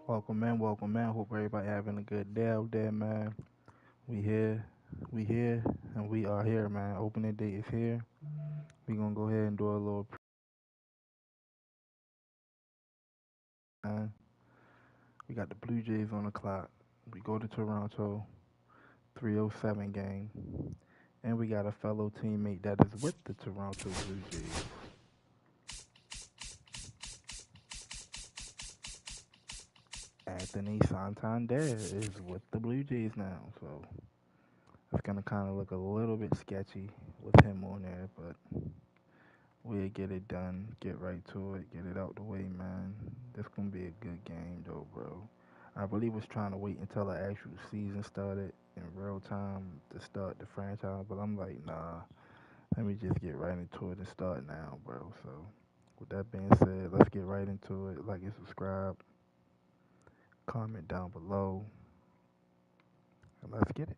Welcome in. Hope everybody having a good day out there, man. We here, and we are here, man. Opening day is here. We gonna go ahead and do a little, man. We got the Blue Jays on the clock. We go to Toronto, 3:07 game, and we got a fellow teammate that is with the Toronto Blue Jays. Anthony Santander is with the Blue Jays now, so it's gonna kind of look a little bit sketchy with him on there, but we'll get it done, get right to it, get it out the way, man. This gonna be a good game, though, bro. I really was trying to wait until the actual season started in real time to start the franchise, but I'm like, nah, let me just get right into it and start now, bro. So, with that being said, let's get right into it. Like and subscribe, comment down below, and let's get it.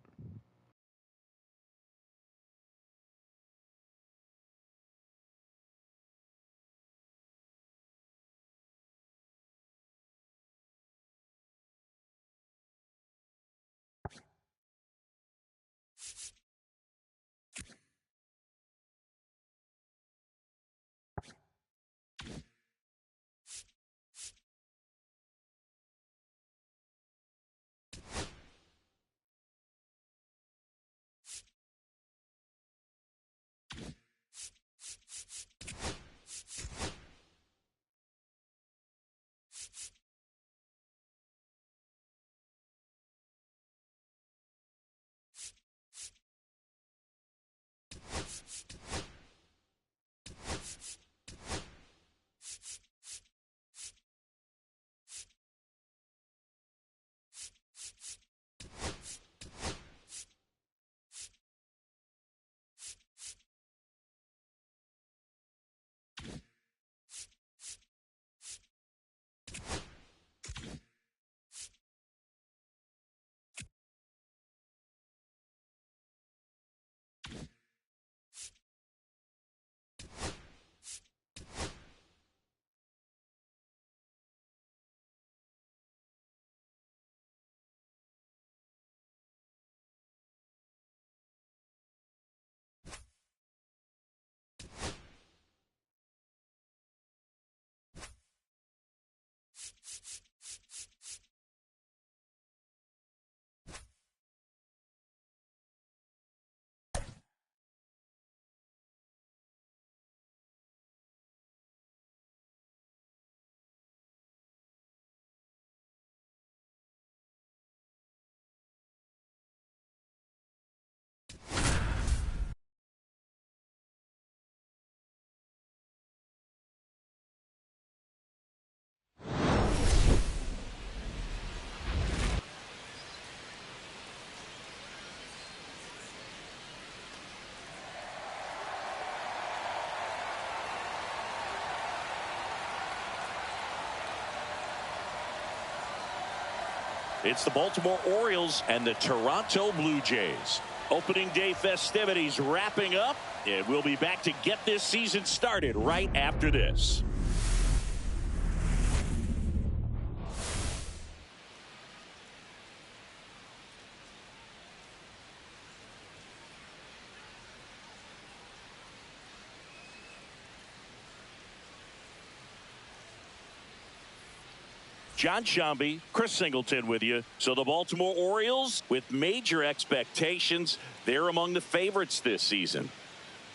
It's the Baltimore Orioles and the Toronto Blue Jays. Opening day festivities wrapping up, and we'll be back to get this season started right after this. John Shambi, Chris Singleton with you. So the Baltimore Orioles, with major expectations, they're among the favorites this season.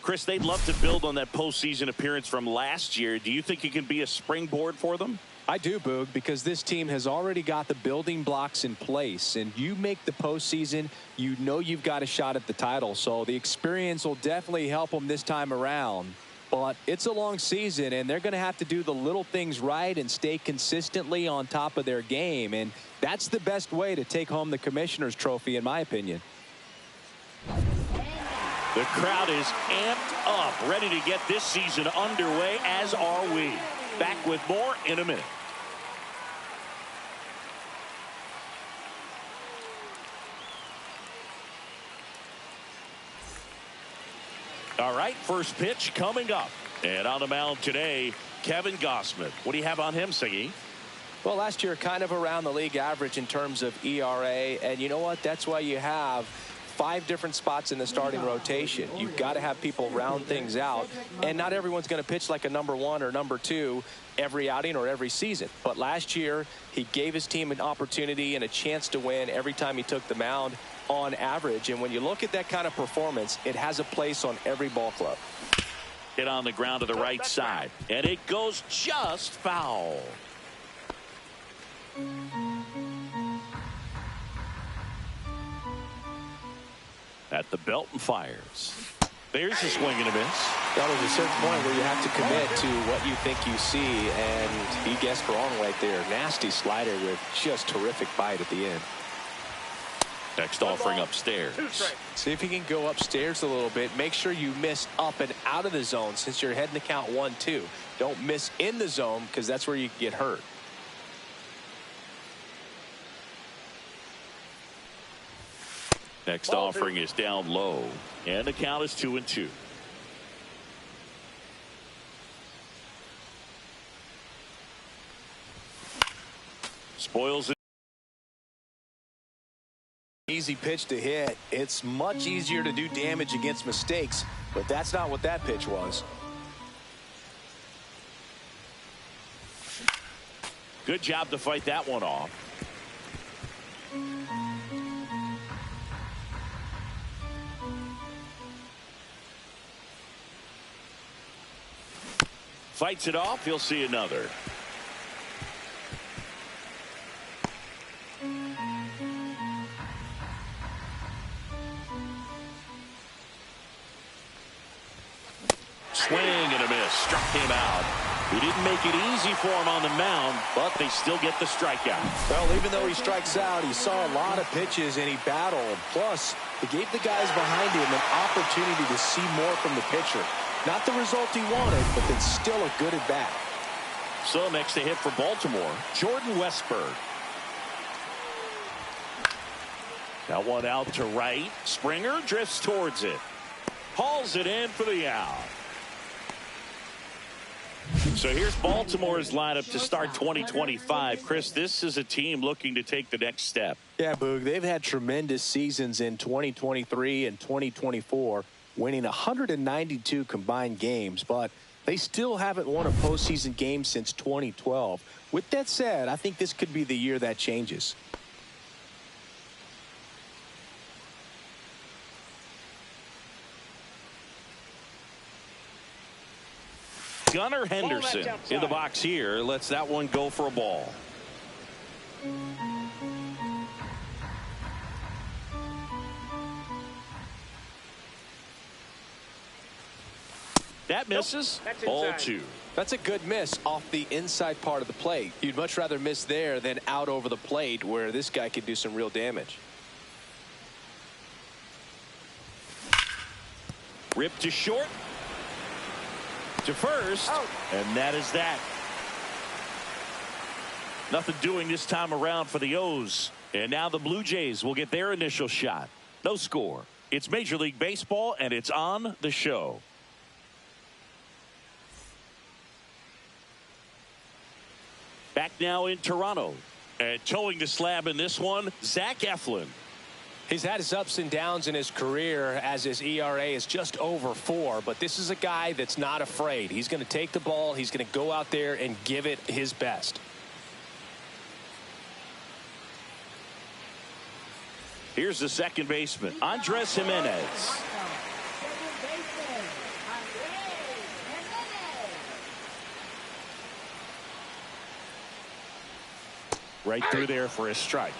Chris, they'd love to build on that postseason appearance from last year. Do you think it can be a springboard for them? I do, Boog, because this team has already got the building blocks in place, and you make the postseason, you know you've got a shot at the title. So the experience will definitely help them this time around. But it's a long season, and they're going to have to do the little things right and stay consistently on top of their game. And that's the best way to take home the Commissioner's Trophy, in my opinion. The crowd is amped up, ready to get this season underway, as are we. Back with more in a minute. All right, first pitch coming up. And on the mound today, Kevin Gossman. What do you have on him, Siggy? Well, last year, kind of around the league average in terms of ERA. And you know what? That's why you have 5 different spots in the starting rotation. You've got to have people round things out. And not everyone's going to pitch like a #1 or #2 every outing or every season. But last year, he gave his team an opportunity and a chance to win every time he took the mound on average. And when you look at that kind of performance, it has a place on every ball club. Hit on the ground to the right side. And it goes just foul. At the belt and fires. There's a swing and a miss. Well, there's a certain point where you have to commit to what you think you see, and he guessed wrong right there. Nasty slider with just terrific bite at the end. Next offering upstairs. See if you can go upstairs a little bit. Make sure you miss up and out of the zone since you're heading to count 1-2. Don't miss in the zone because that's where you can get hurt. Next offering is down low, and the count is 2-2. Spoils it. Easy pitch to hit. It's much easier to do damage against mistakes, but that's not what that pitch was. Good job to fight that one off. Fights it off. He'll see another. Swing and a miss. Struck him out. He didn't make it easy for him on the mound, but they still get the strikeout. Well, even though he strikes out, he saw a lot of pitches and he battled. Plus, he gave the guys behind him an opportunity to see more from the pitcher. Not the result he wanted, but it's still a good at bat. So next to hit for Baltimore, Jordan Westburg. That one out to right. Springer drifts towards it. Hauls it in for the out. So here's Baltimore's lineup to start 2025. Chris, this is a team looking to take the next step. Yeah, Boog, they've had tremendous seasons in 2023 and 2024, winning 192 combined games, but they still haven't won a postseason game since 2012. With that said, I think this could be the year that changes. Gunnar Henderson in the box here. Lets that one go for a ball. That misses. Ball 2. That's a good miss off the inside part of the plate. You'd much rather miss there than out over the plate where this guy could do some real damage. Ripped to short. To first, and that is that. Nothing doing this time around for the O's. And now the Blue Jays will get their initial shot. No score. It's Major League Baseball, and it's on the show. Back now in Toronto. And towing the slab in this one, Zach Eflin. He's had his ups and downs in his career as his ERA is just over 4, but this is a guy that's not afraid. He's going to take the ball. He's going to go out there and give it his best. Here's the second baseman, Andres Jimenez. Right through there for a strike.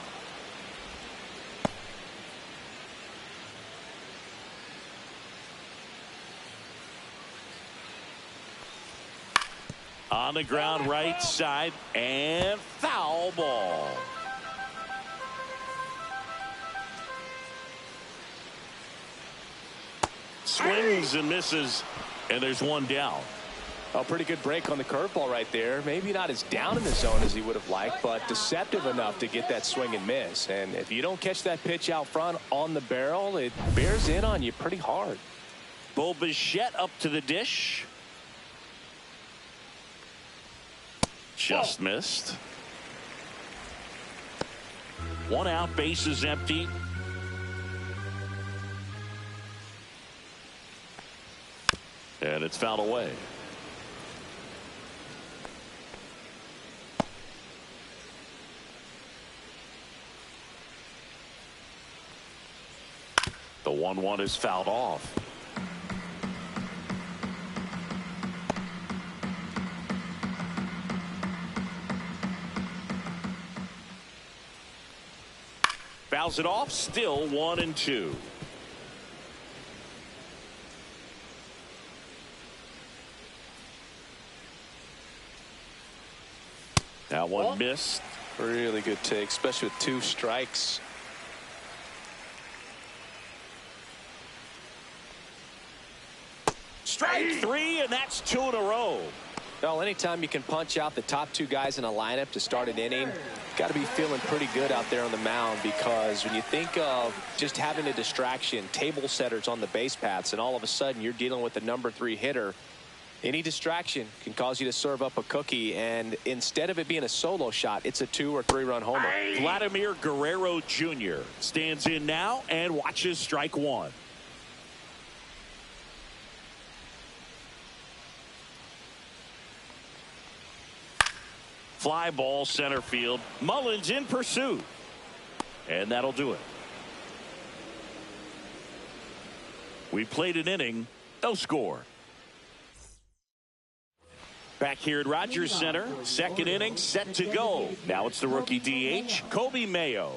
On the ground right side and foul ball. Swings and misses, and there's one down. A pretty good break on the curveball right there. Maybe not as down in the zone as he would have liked, but deceptive enough to get that swing and miss. And if you don't catch that pitch out front on the barrel, it bears in on you pretty hard. Bo Bichette up to the dish. Just missed. One out, bases empty. And it's fouled away. The 1-1 is fouled off. Fouls it off, still 1-2. That one missed. Really good take, especially with 2 strikes. Strike 3, and that's 2 in a row. Well, anytime you can punch out the top 2 guys in a lineup to start an inning, got to be feeling pretty good out there on the mound, because when you think of just having a distraction, table setters on the base paths, and all of a sudden you're dealing with the number 3 hitter, any distraction can cause you to serve up a cookie, and instead of it being a solo shot, it's a 2 or 3 run homer. Vladimir Guerrero Jr. stands in now and watches strike 1. Fly ball center field. Mullins in pursuit. And that'll do it. We played an inning. No score. Back here at Rogers Center. Second inning set to go. Now it's the rookie DH, Kobe Mayo.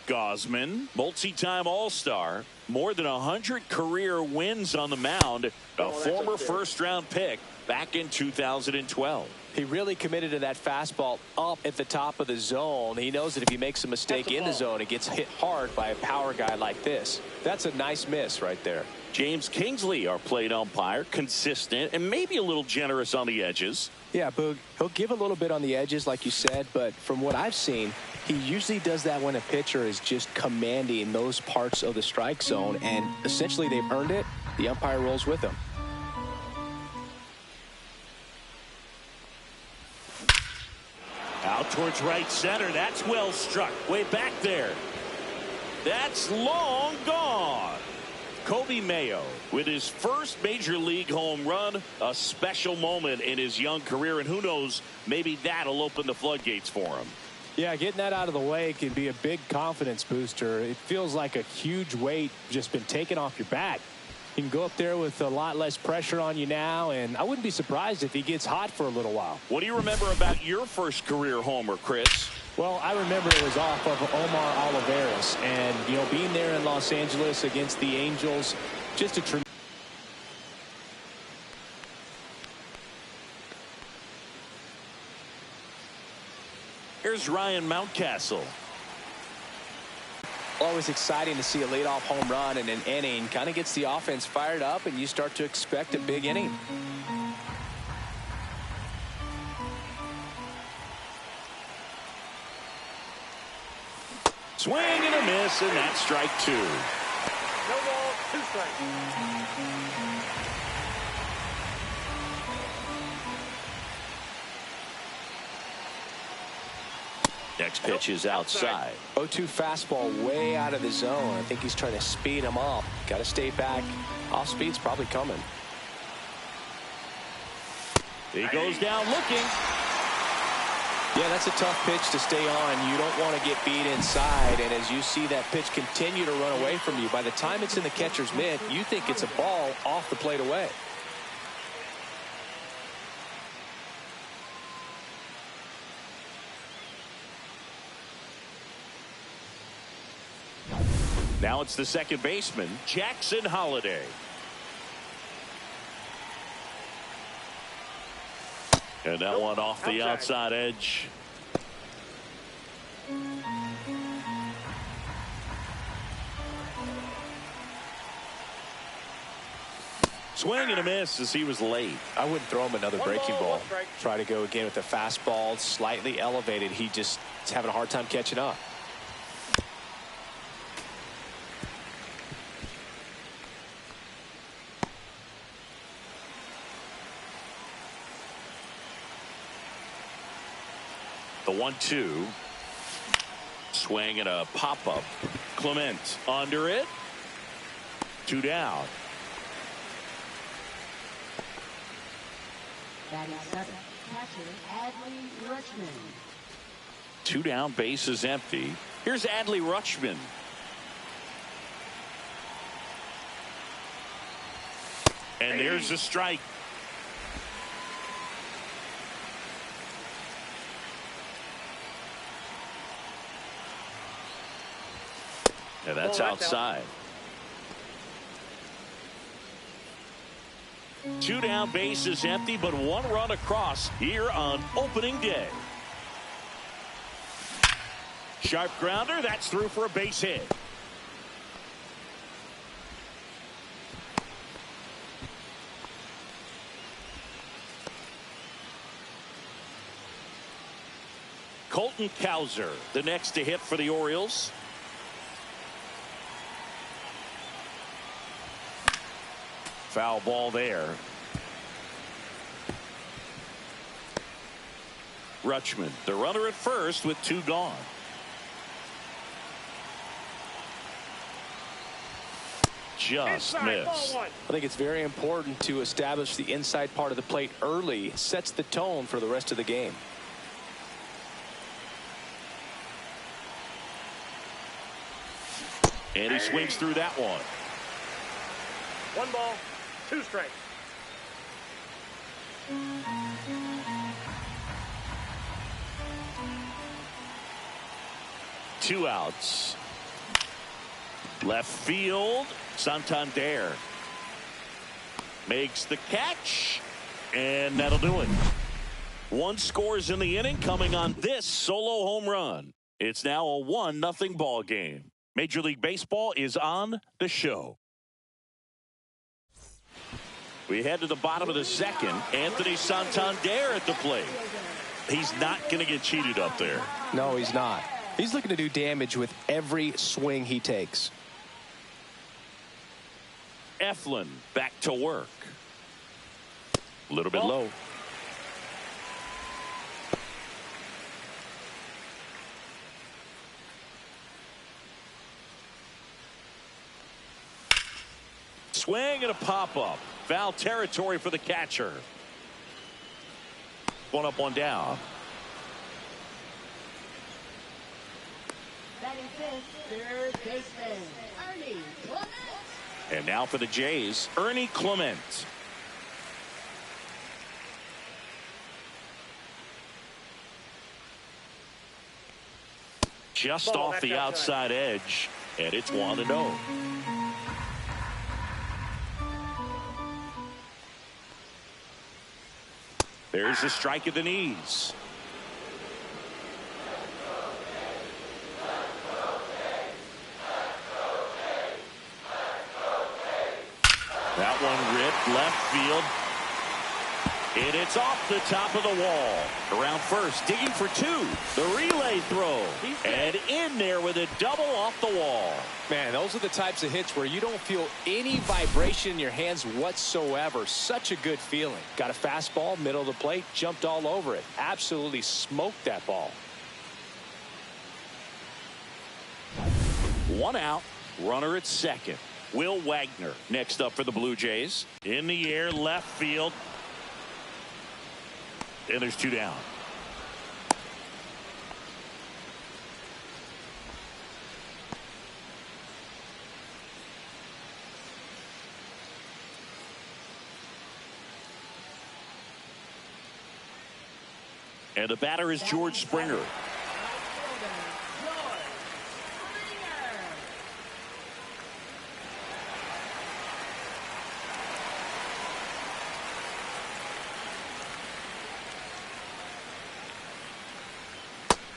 Gosman, multi-time All-Star, more than 100 career wins on the mound, a former first-round pick back in 2012. He really committed to that fastball up at the top of the zone. He knows that if he makes a mistake in the zone, it gets hit hard by a power guy like this. That's a nice miss right there. James Kingsley, our plate umpire, consistent and maybe a little generous on the edges. Yeah, Boog, he'll give a little bit on the edges, like you said, but from what I've seen, he usually does that when a pitcher is just commanding those parts of the strike zone, and essentially they've earned it. The umpire rolls with them. Out towards right center. That's well struck. Way back there. That's long gone. Kobe Mayo with his first major league home run, a special moment in his young career, and who knows, maybe that'll open the floodgates for him. Yeah, getting that out of the way can be a big confidence booster. It feels like a huge weight just been taken off your back. You can go up there with a lot less pressure on you now, and I wouldn't be surprised if he gets hot for a little while. What do you remember about your first career homer, Chris? Well, I remember it was off of Omar Oliveras, and, you know, being there in Los Angeles against the Angels, just a tremendous. Here's Ryan Mountcastle. Always exciting to see a leadoff home run in an inning. Kind of gets the offense fired up, and you start to expect a big inning. Swing and a miss, and that's strike 2. No ball, 2 strikes. Next pitch is outside. 0-2 fastball way out of the zone. I think he's trying to speed him up. Got to stay back. Off speed's probably coming. He goes down looking. Yeah, that's a tough pitch to stay on. You don't want to get beat inside, and as you see that pitch continue to run away from you, by the time it's in the catcher's mitt, you think it's a ball off the plate away. Now it's the second baseman, Jackson Holliday. And that one off the outside edge. Swing and a miss as he was late. I wouldn't throw him another breaking ball. Try to go again with the fastball, slightly elevated. He just is having a hard time catching up. The 1-2. Swing and a pop-up. Clement under it. 2 down. Batting seventh, catcher Adley Rutschman. 2 down, bases empty. Here's Adley Rutschman. And there's a strike. And that's outside. 2 down, bases empty, but 1 run across here on opening day. Sharp grounder, that's through for a base hit. Colton Cowser, the next to hit for the Orioles. Foul ball there. Rutschman, the runner at first with 2 gone. Just missed. I think it's very important to establish the inside part of the plate early. Sets the tone for the rest of the game. And he swings through that one. 1 ball, 2 strikes. Two outs. Left field. Santander makes the catch, and that'll do it. 1 scores in the inning, coming on this solo home run. It's now a 1-0 ball game. Major League Baseball is on the show. We head to the bottom of the second. Anthony Santander at the plate. He's not going to get cheated up there. No, he's not. He's looking to do damage with every swing he takes. Eflin back to work. A little bit low. Swing and a pop-up. Foul territory for the catcher. 1 up, 1 down. Batting fifth, third baseman Ernie Clement. And now for the Jays, Ernie Clement. Just off the outside edge, and it's 1-0. There's a strike at the knees. That one ripped left field. And it's off the top of the wall. Around first, digging for 2. The relay throw. And in there with a double off the wall. Man, those are the types of hits where you don't feel any vibration in your hands whatsoever. Such a good feeling. Got a fastball, middle of the plate, jumped all over it. Absolutely smoked that ball. 1 out, runner at second. Will Wagner next up for the Blue Jays. In the air, left field. And there's 2 down. And the batter is George Springer.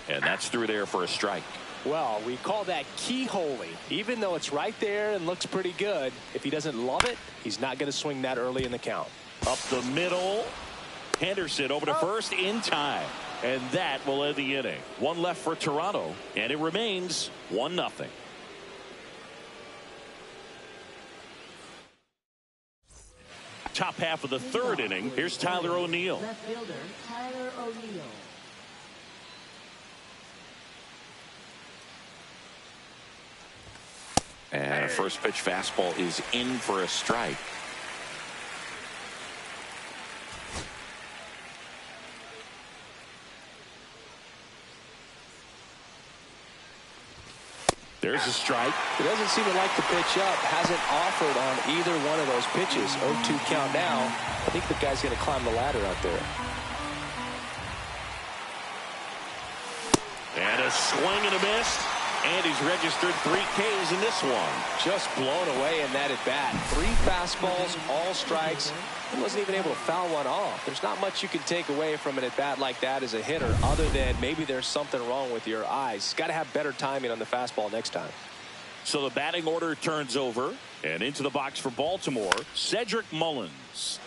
And that's through there for a strike. Well, we call that keyholing. Even though it's right there and looks pretty good, if he doesn't love it, he's not going to swing that early in the count. Up the middle. Henderson over to first in time. And that will end the inning. 1 left for Toronto. And it remains 1-0. Top half of the third inning. Here's Tyler O'Neill. Left fielder Tyler O'Neill. first pitch fastball is in for a strike. There's a strike. He doesn't seem to like the pitch up. Hasn't offered on either one of those pitches. 0-2 count now. I think the guy's going to climb the ladder out there. And a swing and a miss. And he's registered 3 Ks in this one. Just blown away in that at bat. 3 fastballs, all strikes. He wasn't even able to foul one off. There's not much you can take away from an at bat like that as a hitter, other than maybe there's something wrong with your eyes. Got to have better timing on the fastball next time. So the batting order turns over, and into the box for Baltimore, Cedric Mullins.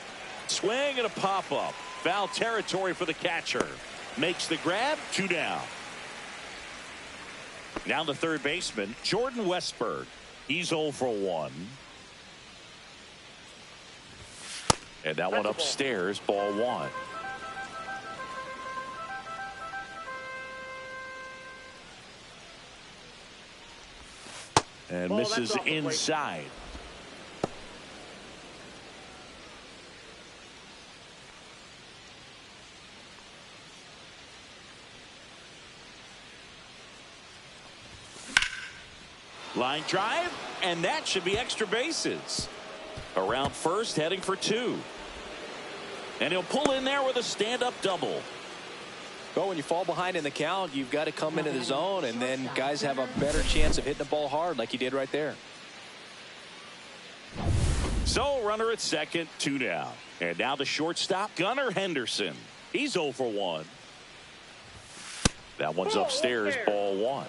Swing and a pop-up. Foul territory for the catcher. Makes the grab, 2 down. Now the third baseman, Jordan Westburg. He's 0 for 1. And that one upstairs, ball 1. And misses inside. Line drive, and that should be extra bases. Around first, heading for 2. And he'll pull in there with a stand-up double. Well, when you fall behind in the count, you've got to come into the zone, and then guys have a better chance of hitting the ball hard like he did right there. So, runner at second, 2 down. And now the shortstop, Gunnar Henderson. He's 0 for 1. That one's upstairs, ball 1.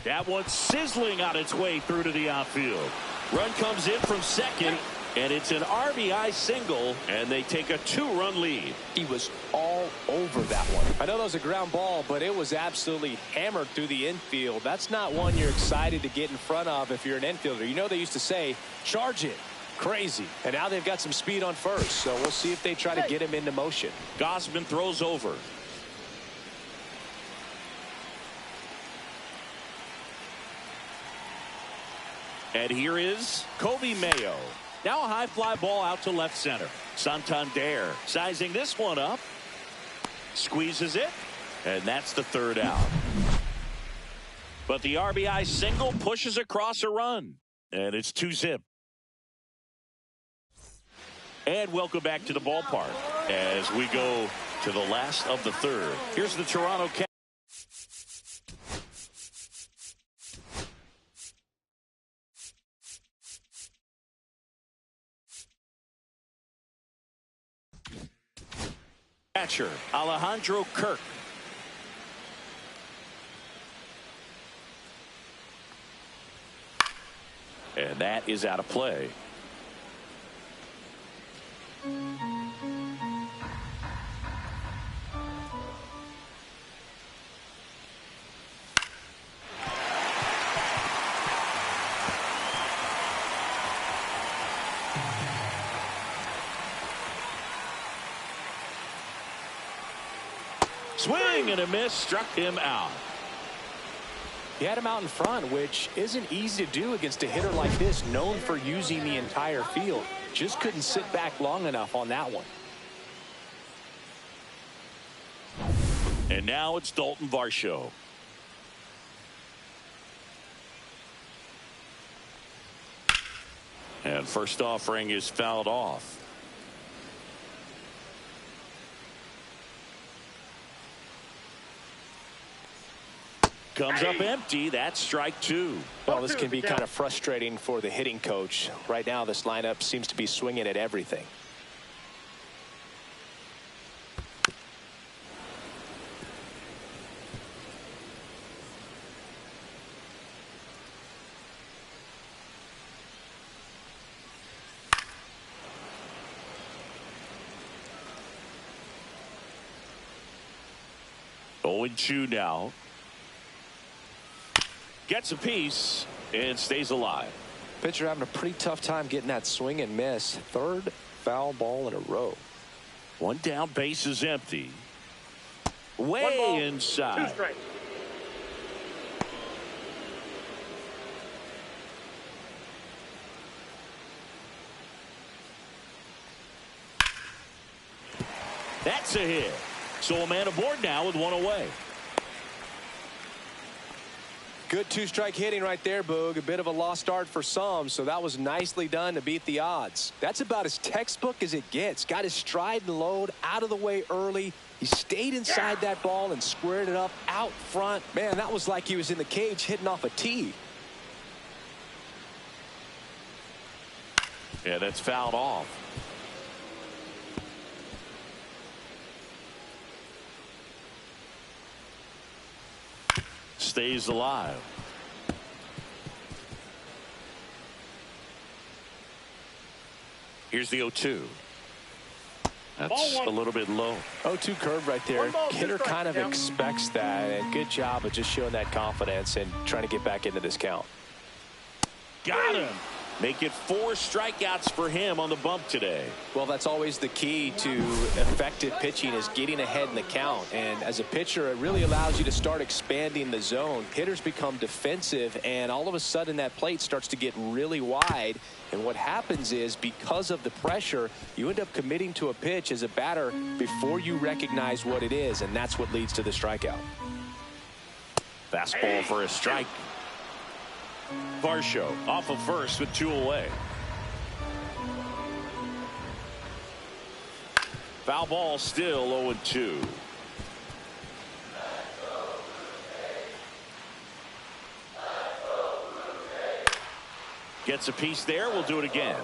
That one's sizzling on its way through to the outfield. Run comes in from second, and it's an RBI single, and they take a 2-run lead. He was all over that one. I know that was a ground ball, but it was absolutely hammered through the infield. That's not one you're excited to get in front of if you're an infielder. You know they used to say, charge it. Crazy. And now they've got some speed on first, so we'll see if they try to get him into motion. Gausman throws over. And here is Kobe Mayo. Now a high fly ball out to left center. Santander sizing this one up. Squeezes it. And that's the 3rd out. But the RBI single pushes across a run. And it's 2-zip. And welcome back to the ballpark as we go to the last of the 3rd. Here's the Toronto Cats. Catcher Alejandro Kirk. And that is out of play. Swing and a miss, struck him out. He had him out in front, which isn't easy to do against a hitter like this, known for using the entire field. Just couldn't sit back long enough on that one. And now it's Dalton Varsho. And first offering is fouled off. Comes up empty. That's strike 2. Well, this can be kind of frustrating for the hitting coach. Right now, this lineup seems to be swinging at everything. Oh, 0-2 now. Gets a piece and stays alive. Pitcher having a pretty tough time getting that swing and miss. Third foul ball in a row. One down, base is empty. Way One ball, inside. 2 strikes. That's a hit. So a man aboard now with 1 away. Good 2-strike hitting right there, Boog. A bit of a lost start for some, so that was nicely done to beat the odds. That's about as textbook as it gets. Got his stride and load out of the way early. He stayed inside that ball and squared it up out front. Man, that was like he was in the cage hitting off a tee. Yeah, that's fouled off. Stays alive. Here's the 0-2. That's a little bit low. 0-2 curve right there. 1 ball, 2 Hitter strikes, kind of count. expects that, and good job of just showing that confidence and trying to get back into this count. Got him. Make it 4 strikeouts for him on the bump today. Well, that's always the key to effective pitching, is getting ahead in the count. And as a pitcher, it really allows you to start expanding the zone. Hitters become defensive, and all of a sudden that plate starts to get really wide. And what happens is, because of the pressure, you end up committing to a pitch as a batter before you recognize what it is, and that's what leads to the strikeout. Fastball for a strike. Varsho off of first with 2 away. Foul ball, still 0-2. Gets a piece there. We'll do it again.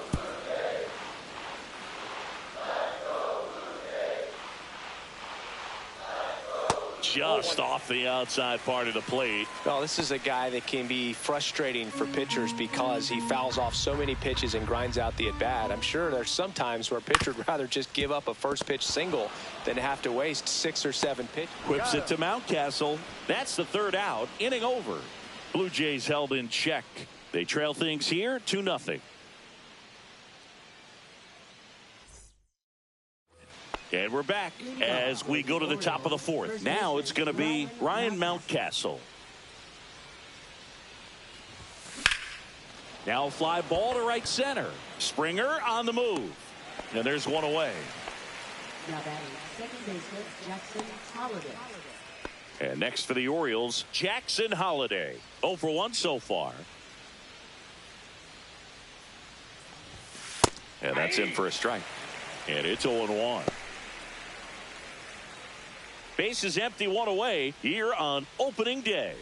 Just off the outside part of the plate. Well, this is a guy that can be frustrating for pitchers because he fouls off so many pitches and grinds out the at-bat. I'm sure there's some times where a pitcher would rather just give up a first pitch single than have to waste 6 or 7 pitches. Whips it to Mountcastle. That's the 3rd out. Inning over. Blue Jays held in check. They trail things here 2-0. And we're back as we go to the top of the 4th. Now it's going to be Ryan Mountcastle. Now a fly ball to right center. Springer on the move. And there's 1 away. Now batting second baseman Jackson Holliday. And next for the Orioles, Jackson Holliday. 0 for 1 so far. And that's in for a strike. And it's 0-1. Base is empty, 1 away here on opening day.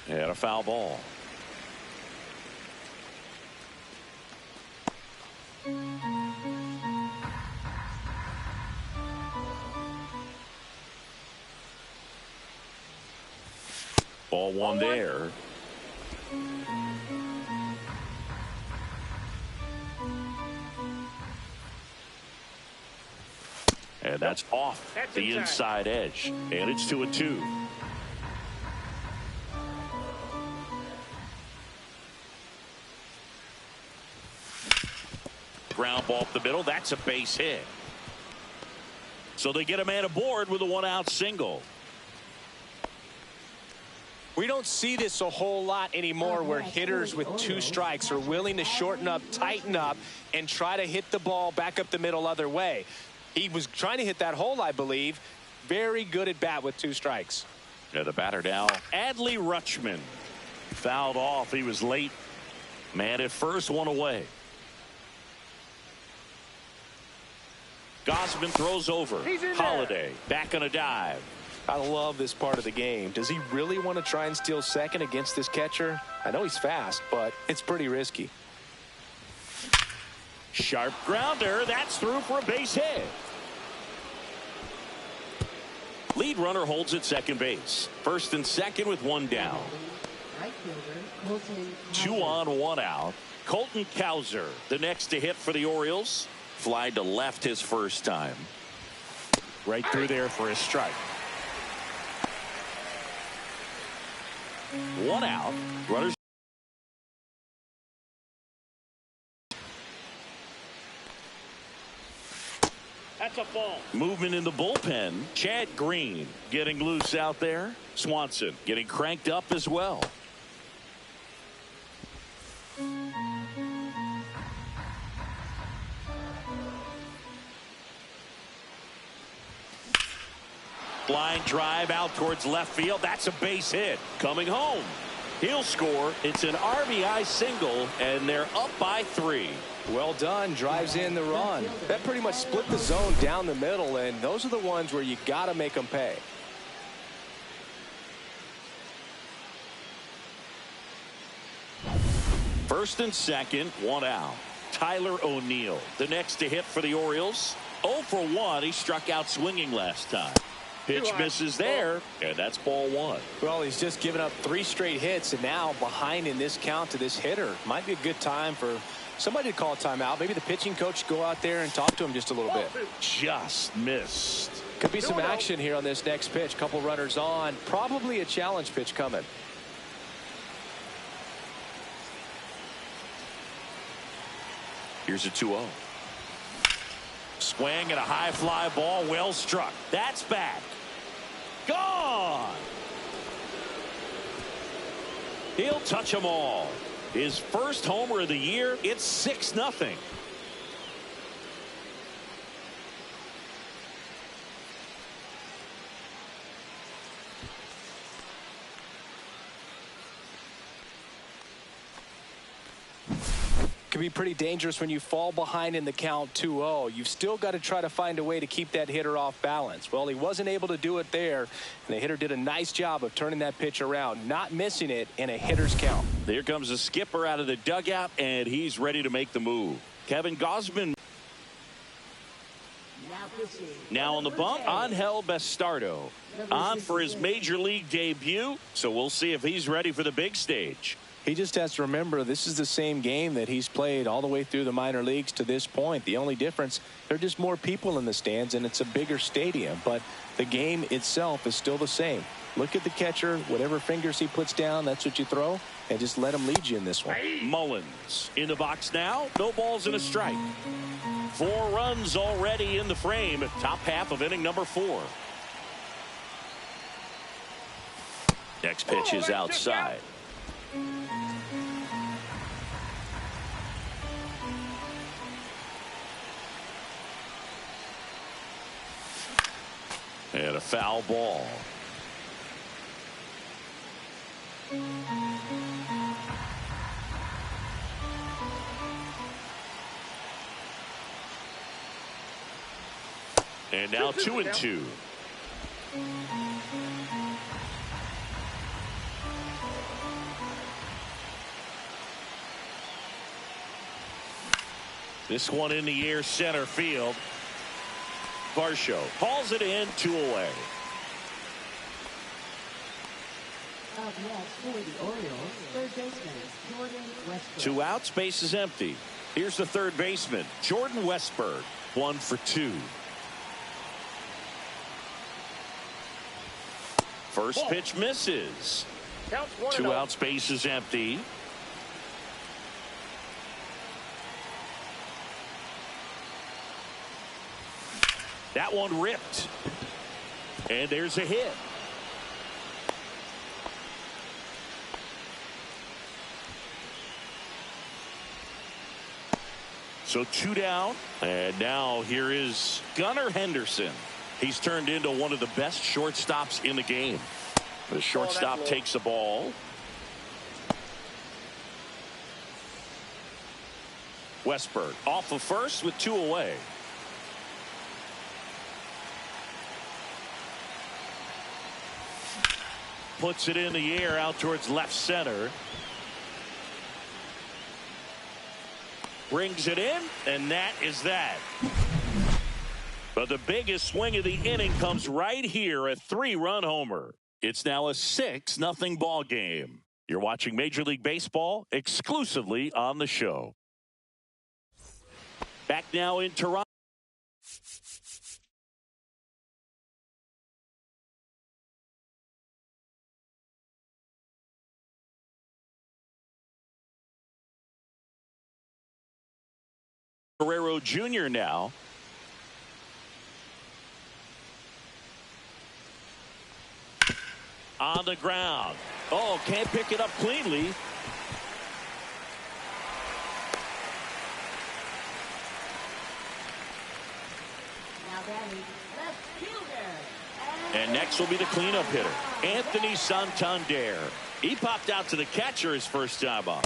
And a foul ball. Ball 1 there. And that's off the inside edge. And it's 2-2. Ground ball up the middle. That's a base hit. So they get a man aboard with a 1-out single. We don't see this a whole lot anymore, where hitters with 2 strikes are willing to shorten up, tighten up, and try to hit the ball back up the middle other way. He was trying to hit that hole, I believe. Very good at bat with 2 strikes. Yeah, the batter now, Adley Rutschman. Fouled off. He was late. Man at first, 1 away. Gausman throws over. Holliday back on a dive. I love this part of the game. Does he really want to try and steal second against this catcher? I know he's fast, but it's pretty risky. Sharp grounder. That's through for a base hit. Lead runner holds at second base. First and second with 1 down. Right fielder Colton 2 on, 1 out. Colton Cowser, the next to hit for the Orioles. Fly to left his first time. Right through there for a strike. One out. Runners. That's a ball. Movement in the bullpen. Chad Green getting loose out there. Swanson getting cranked up as well. Line drive out towards left field. That's a base hit. Coming home. He'll score. It's an RBI single, and they're up by 3. Well done. Drives in the run. That pretty much split the zone down the middle, and those are the ones where you got to make them pay. First and second, one out. Tyler O'Neill, the next to hit for the Orioles. 0 for 1. He struck out swinging last time. Pitch misses there, and that's ball 1. Well, he's just given up 3 straight hits, and now behind in this count to this hitter. Might be a good time for somebody to call a timeout. Maybe the pitching coach go out there and talk to him just a little bit. Just missed. Could be some action here on this next pitch. Couple runners on. Probably a challenge pitch coming. Here's a 2-0. Swing and a high fly ball, well struck. That's back. Gone. He'll touch them all. His first homer of the year. It's 6-0. Can be pretty dangerous when you fall behind in the count 2-0. You've still got to try to find a way to keep that hitter off balance. Well, he wasn't able to do it there, and the hitter did a nice job of turning that pitch around, not missing it in a hitter's count. There comes the skipper out of the dugout, and he's ready to make the move. Kevin Gausman now on the bump. Angel Bastardo on for his major league debut, so we'll see if he's ready for the big stage. He just has to remember this is the same game that he's played all the way through the minor leagues to this point. The only difference, there are just more people in the stands and it's a bigger stadium, but the game itself is still the same. Look at the catcher, whatever fingers he puts down, that's what you throw, and just let him lead you in this one. Mullins in the box now. No balls and a strike. 4 runs already in the frame. Top half of inning number 4. Next pitch is outside. And a foul ball. And now 2-2. This one in the air, center field. Varsho hauls it in, 2 away. Up next for the Orioles, third baseman Jordan Westbrook. 2 outs, base is empty. Here's the third baseman, Jordan Westbrook. 1 for 2. First pitch misses. 2 outs, base is empty. That one ripped. And there's a hit. So 2 down. And now here is Gunnar Henderson. He's turned into one of the best shortstops in the game. The shortstop takes the ball. Westberg off of first with 2 away. Puts it in the air out towards left center. Brings it in, and that is that. But the biggest swing of the inning comes right here, a 3-run homer. It's now a 6-0 ball game. You're watching Major League Baseball exclusively on the show. Back now in Toronto. Rizzo Jr. now. On the ground. Oh, can't pick it up cleanly. Now batting, left fielder. And next will be the cleanup hitter, Anthony Santander. He popped out to the catcher his first time up.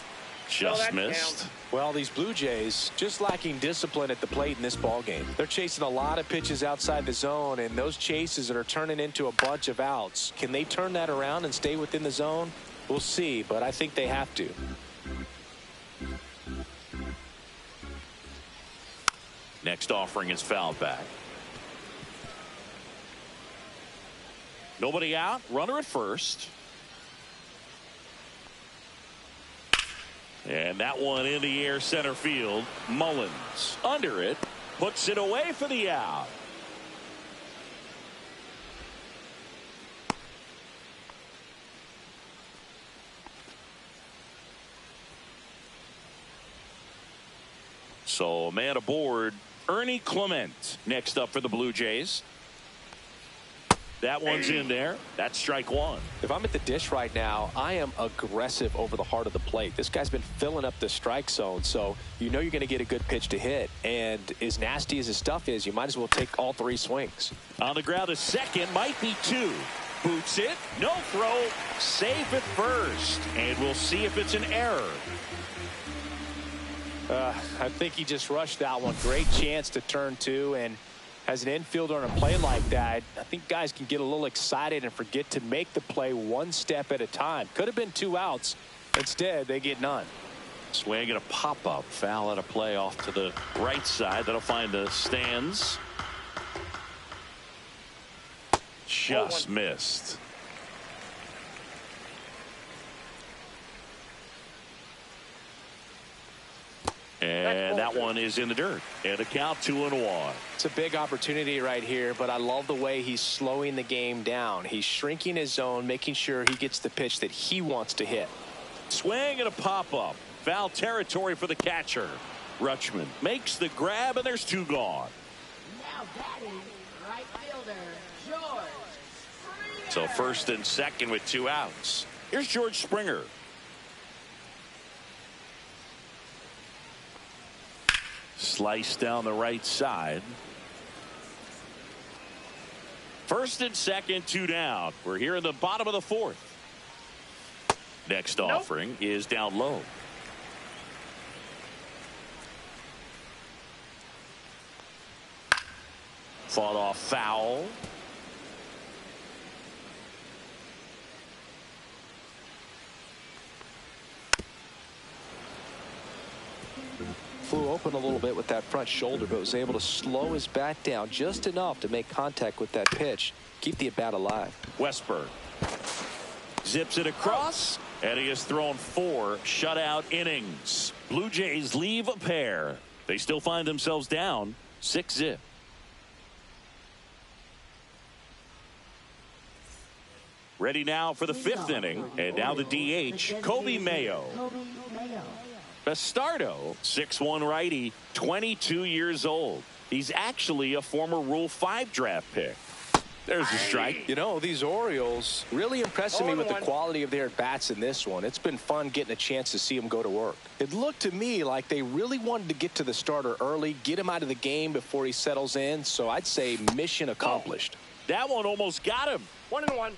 Just missed. Well, these Blue Jays just lacking discipline at the plate in this ball game. They're chasing a lot of pitches outside the zone, and those chases that are turning into a bunch of outs. Can they turn that around and stay within the zone? We'll see, but I think they have to. Next offering is fouled back. Nobody out. Runner at first. And that one in the air center field. Mullins under it. Puts it away for the out. So a man aboard. Ernie Clement next up for the Blue Jays. That one's in there. That's strike one. If I'm at the dish right now, I am aggressive over the heart of the plate. This guy's been filling up the strike zone, so you know you're going to get a good pitch to hit. And as nasty as his stuff is, you might as well take all three swings. On the ground, a second, might be two. Boots it, no throw, safe at first. And we'll see if it's an error. I think he just rushed that one. Great chance to turn two, and as an infielder on a play like that, I think guys can get a little excited and forget to make the play one step at a time. Could have been two outs. Instead, they get none. Swing and a pop-up. Foul at a play off to the right side. That'll find the stands. Just missed. And that one is in the dirt. And a count 2-1. It's a big opportunity right here, but I love the way he's slowing the game down. He's shrinking his zone, making sure he gets the pitch that he wants to hit. Swing and a pop-up. Foul territory for the catcher. Rutschman makes the grab, and there's two gone. Now batting, right fielder, George Springer. So first and second with two outs. Here's George Springer. Slice down the right side. First and second, two down. We're here in the bottom of the fourth. Next offering is down low. Fought off foul. Flew open a little bit with that front shoulder, but was able to slow his bat down just enough to make contact with that pitch. Keep the at-bat alive. Westberg zips it across, and he has thrown 4 shutout innings. Blue Jays leave a pair. They still find themselves down 6-0. Ready now for the 5th inning, and now the DH, Kobe Mayo. Bastardo, 6'1" righty, 22 years old. He's actually a former Rule 5 draft pick. There's a strike. You know, these Orioles really impressing me with the quality of their bats in this one. It's been fun getting a chance to see them go to work. It looked to me like they really wanted to get to the starter early, get him out of the game before he settles in. So I'd say mission accomplished. That one almost got him. 1-1.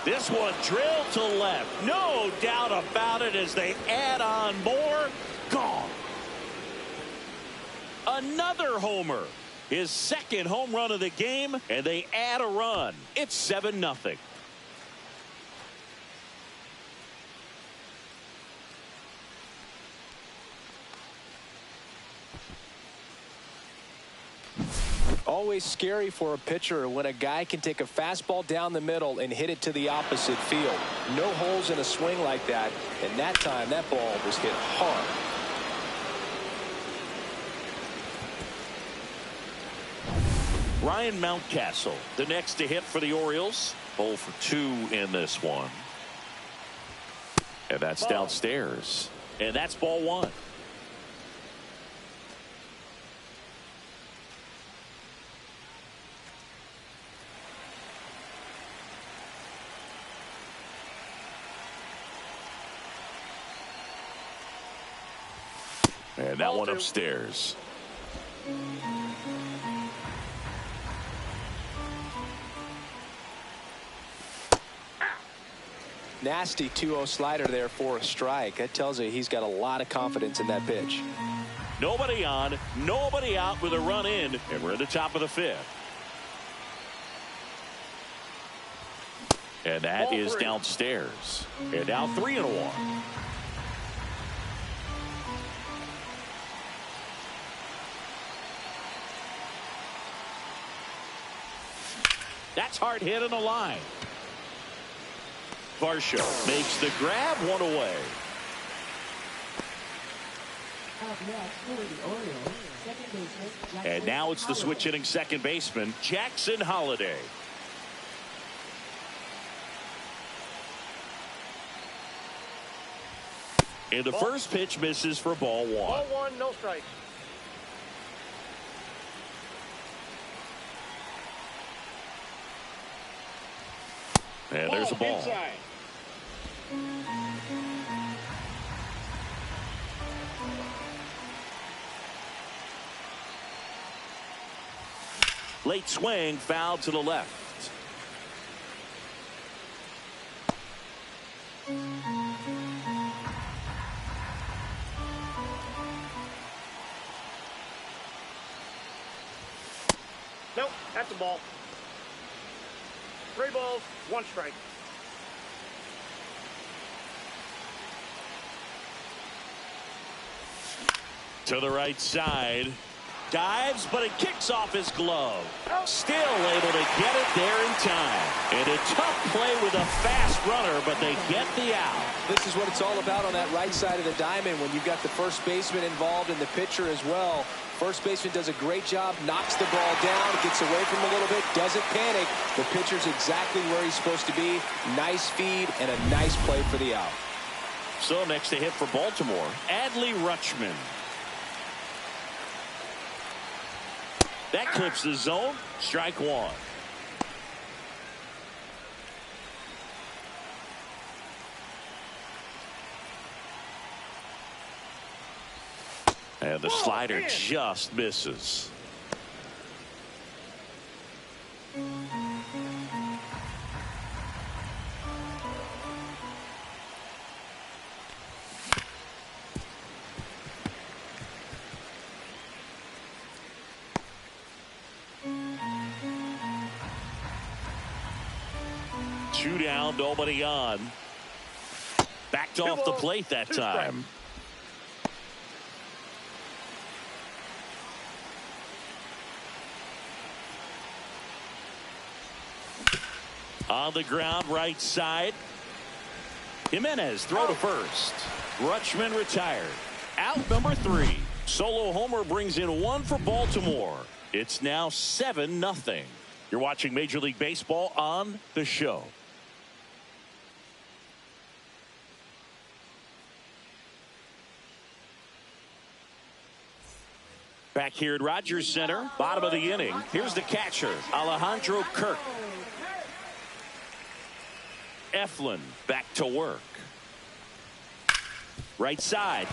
This one drilled to left. No doubt about it as they add on more. Gone. Another homer. His second home run of the game, and they add a run. It's 7-0. Always scary for a pitcher when a guy can take a fastball down the middle and hit it to the opposite field. No holes in a swing like that, and that time that ball was hit hard. Ryan Mountcastle, the next to hit for the Orioles. 0 for 2 in this one. And that's downstairs. And that's ball 1. And that one upstairs. Nasty 2-0 slider there for a strike. That tells you he's got a lot of confidence in that pitch. Nobody on, nobody out with a run in, and we're at the top of the 5th. And that is downstairs. And now 3-1. That's hard hit on the line. Varsho makes the grab, 1 away. And now it's the switch hitting second baseman, Jackson Holliday. And the first pitch misses for ball 1. Ball 1, no strike. And there's a ball. Inside. Late swing, foul to the left. Nope, that's a ball. 3 balls, 1 strike. To the right side. Dives, but it kicks off his glove. Still able to get it there in time. And a tough play with a fast runner, but they get the out. This is what it's all about on that right side of the diamond when you've got the first baseman involved and the pitcher as well. First baseman does a great job, knocks the ball down, gets away from him a little bit, doesn't panic. The pitcher's exactly where he's supposed to be. Nice feed and a nice play for the out. So next to hit for Baltimore, Adley Rutschman. That clips the zone. Strike 1. And the slider just misses. Two down, nobody on. Backed off the plate that time. On the ground, right side. Jimenez throw to first. Rutschman retired. Out number 3. Solo homer brings in 1 for Baltimore. It's now 7-0. You're watching Major League Baseball on The Show. Back here at Rogers Center, bottom of the inning. Here's the catcher, Alejandro Kirk. Eflin back to work. Right side.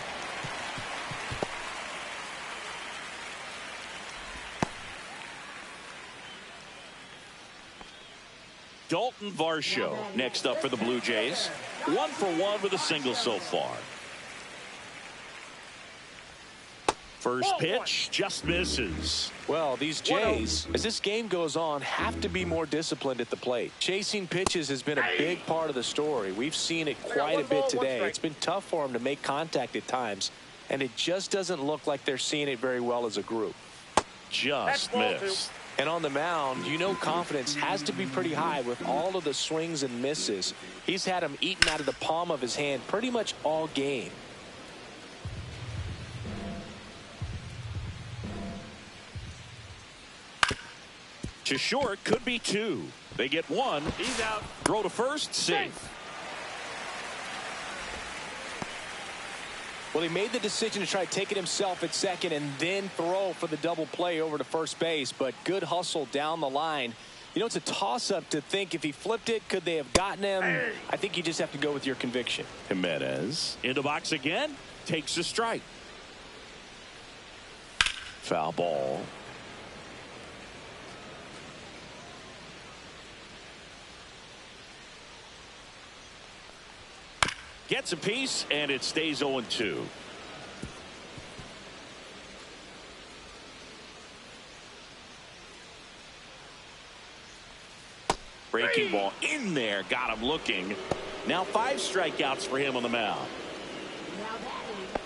Dalton Varsho next up for the Blue Jays. 1 for 1 with a single so far. First pitch just misses. Well, these Jays, as this game goes on, have to be more disciplined at the plate. Chasing pitches has been a big part of the story. We've seen it quite a bit today. It's been tough for them to make contact at times, and it just doesn't look like they're seeing it very well as a group. Just missed. And on the mound, you know confidence has to be pretty high with all of the swings and misses. He's had them eaten out of the palm of his hand pretty much all game. To short, could be 2. They get 1. He's out. Throw to first, safe. Well, he made the decision to try to take it himself at second and then throw for the double play over to first base. But good hustle down the line. You know, it's a toss-up to think if he flipped it, could they have gotten him? I think you just have to go with your conviction. Jimenez in the box again. Takes a strike. Foul ball. Gets a piece, and it stays 0-2. Breaking ball in there. Got him looking. Now 5 strikeouts for him on the mound.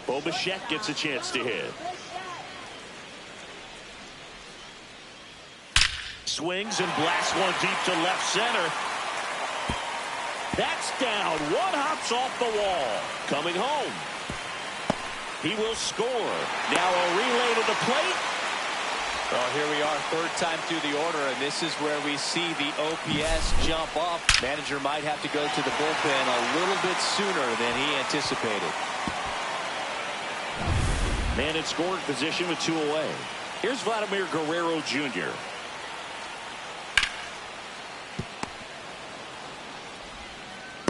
Bo Bichette gets a chance to hit. Swings and blasts one deep to left center. That's down. One hops off the wall. Coming home. He will score. Now a relay to the plate. Well, here we are, third time through the order, and this is where we see the OPS jump up. Manager might have to go to the bullpen a little bit sooner than he anticipated. Man in scoring position with 2 away. Here's Vladimir Guerrero Jr.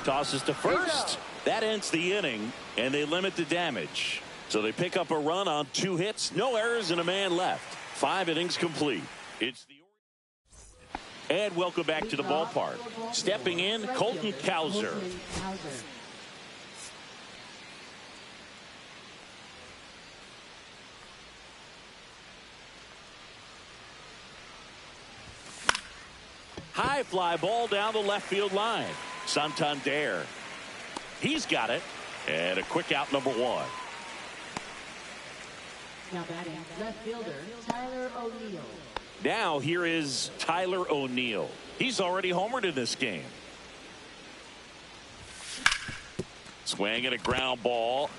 Tosses to first. That ends the inning, and they limit the damage. So they pick up a run on 2 hits, no errors, and a man left. 5 innings complete. It's the and welcome back to the ballpark. Stepping in, Colton Cowser. High fly ball down the left field line. Santander. He's got it. And a quick out, number 1. Now batting left fielder Tyler O'Neill. Now here is Tyler O'Neill. He's already homered in this game. Swing and a ground ball.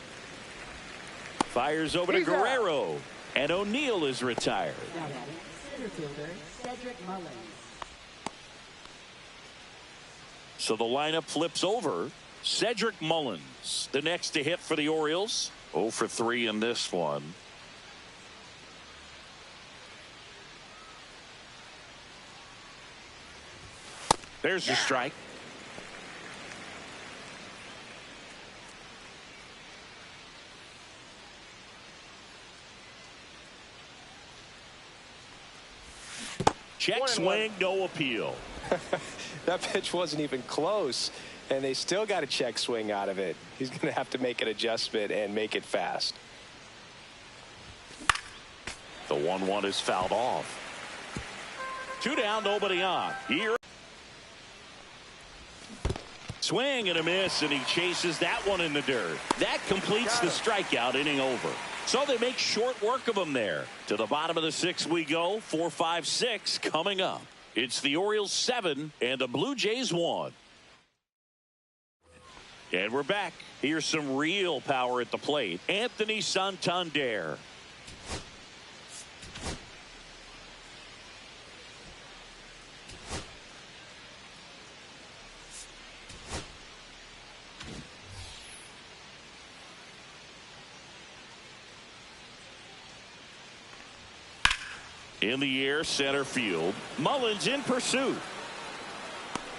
Fires over to Guerrero. And O'Neill is retired. Now batting center fielder Cedric Mullins. So the lineup flips over. Cedric Mullins, the next to hit for the Orioles. 0 for 3 in this one. There's the strike. Check swing, no appeal. That pitch wasn't even close, and they still got a check swing out of it. He's going to have to make an adjustment and make it fast. The 1-1 is fouled off. 2 down, nobody on. Here. Swing and a miss, and he chases that one in the dirt. That completes the strikeout, inning over. So they make short work of him there. To the bottom of the 6th we go. 4, 5, 6 coming up. It's the Orioles 7 and the Blue Jays 1. And we're back. Here's some real power at the plate. Anthony Santander. In the air, center field. Mullins in pursuit.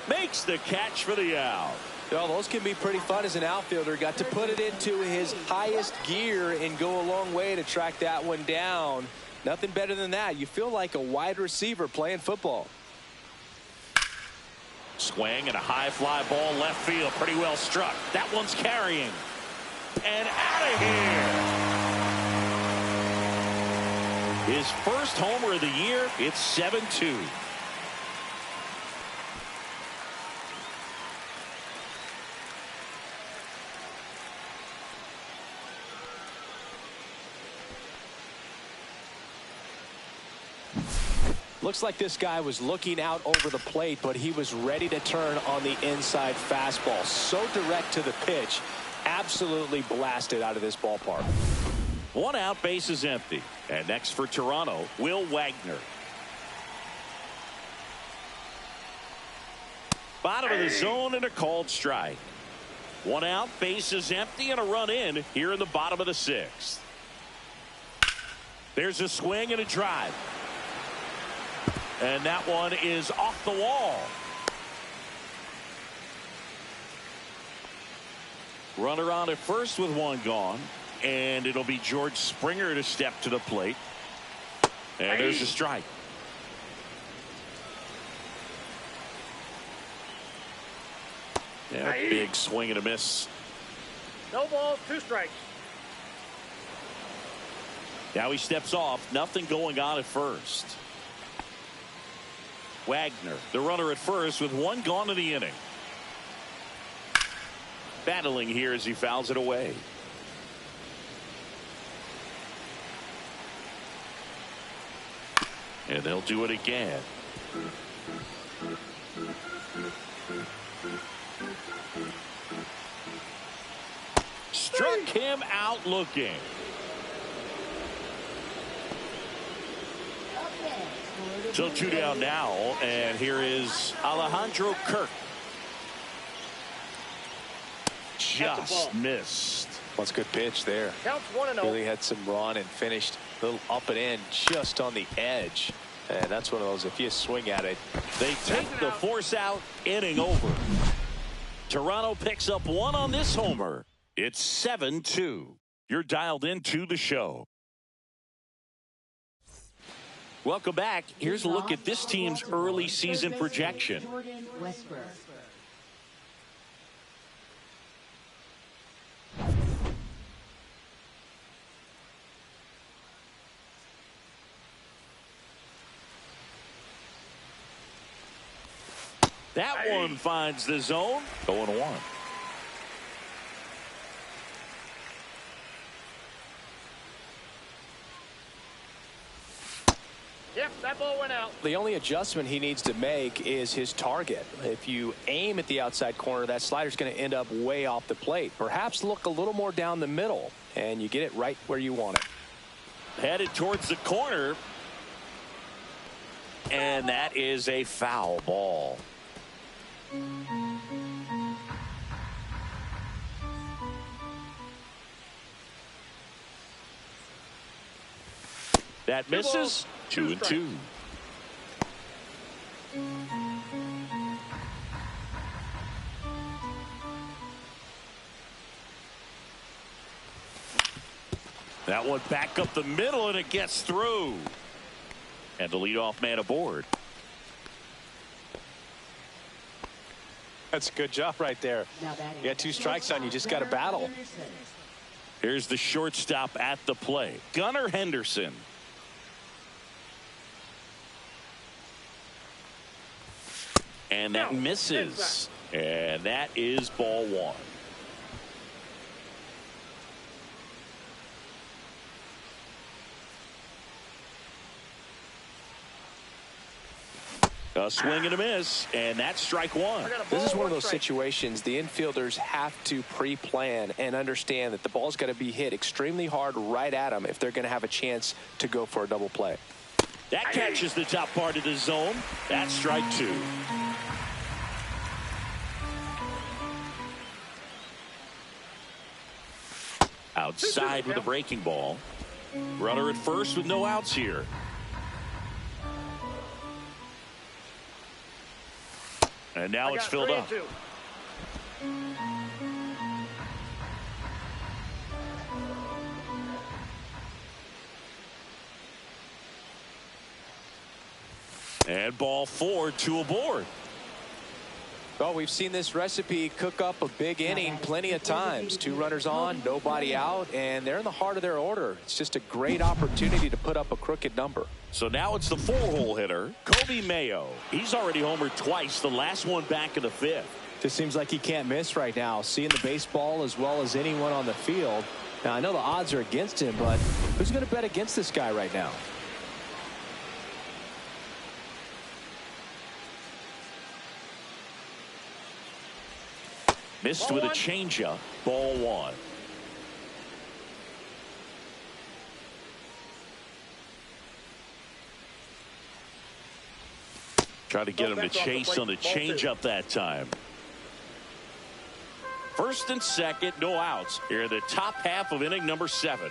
Makes the catch for the out. Well, those can be pretty fun as an outfielder. Got to put it into his highest gear and go a long way to track that one down. Nothing better than that. You feel like a wide receiver playing football. Swing and a high fly ball left field. Pretty well struck. That one's carrying. And out of here. His first homer of the year. It's 7-2. Looks like this guy was looking out over the plate, but he was ready to turn on the inside fastball. So direct to the pitch. Absolutely blasted out of this ballpark. 1 out, base is empty. And next for Toronto, Will Wagner. Bottom of the zone and a called strike. One out, bases empty, and a run in here in the bottom of the sixth. There's a swing and a drive. And that one is off the wall. Runner on at first with one gone. And it'll be George Springer to step to the plate. And there's a strike. Yeah, big swing and a miss. No balls, 2 strikes. Now he steps off. Nothing going on at first. Wagner, the runner at first with one gone in the inning. Battling here as he fouls it away. And they'll do it again. Struck him out looking. So 2 down now, and here is Alejandro Kirk. Just missed. That's a good pitch there. Counts 1-0. Really had some run and finished a little up and in, just on the edge. And that's one of those, if you swing at it. They take the force out, inning over. Toronto picks up 1 on this homer. It's 7-2. You're dialed into the show. Welcome back. Here's a look at this team's early season projection. That one finds the zone. 0-1. Yep, that ball went out. The only adjustment he needs to make is his target. If you aim at the outside corner, that slider's going to end up way off the plate. Perhaps look a little more down the middle, and you get it right where you want it. Headed towards the corner. And that is a foul ball. That misses. 2-2. That one back up the middle, and it gets through. And the leadoff man aboard. That's a good job right there. You got 2 strikes on you, just got to battle. Here's the shortstop at the plate, Gunnar Henderson. And that misses. And that is ball 1. A swing and a miss, and that's strike 1. This is one of those situations the infielders have to pre-plan and understand that the ball's got to be hit extremely hard right at them if they're going to have a chance to go for a double play. That catches the top part of the zone. That's strike 2. Outside with a breaking ball. Runner at first with no outs here. And now it's filled up. And ball 4, 2 aboard. Well, we've seen this recipe cook up a big inning plenty of times. 2 runners on, nobody out, and they're in the heart of their order. It's just a great opportunity to put up a crooked number. So now it's the 4-hole hitter, Kobe Mayo. He's already homered twice, the last one back in the 5th. Just seems like he can't miss right now, seeing the baseball as well as anyone on the field. Now, I know the odds are against him, but who's going to bet against this guy right now? Missed with a changeup, ball 1. Try to get him to chase on the changeup that time. First and second, no outs here in the top half of inning number 7.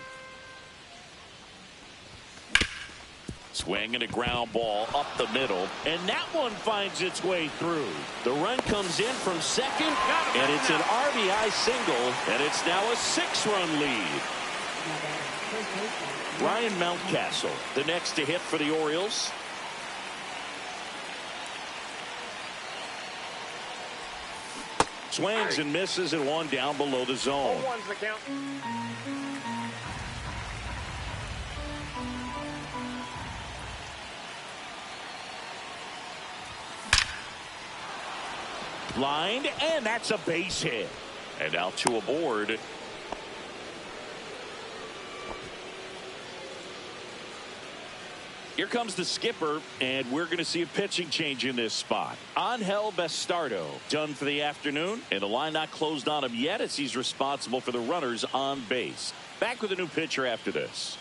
Swing and a ground ball up the middle, and that one finds its way through. The run comes in from second, and it's an RBI single, and it's now a 6-run lead. Ryan Mountcastle, the next to hit for the Orioles. Swings and misses, and one down below the zone. Lined, and that's a base hit. And now 2 aboard. Here comes the skipper, and we're going to see a pitching change in this spot. Angel Bastardo done for the afternoon, and the line not closed on him yet as he's responsible for the runners on base. Back with a new pitcher after this.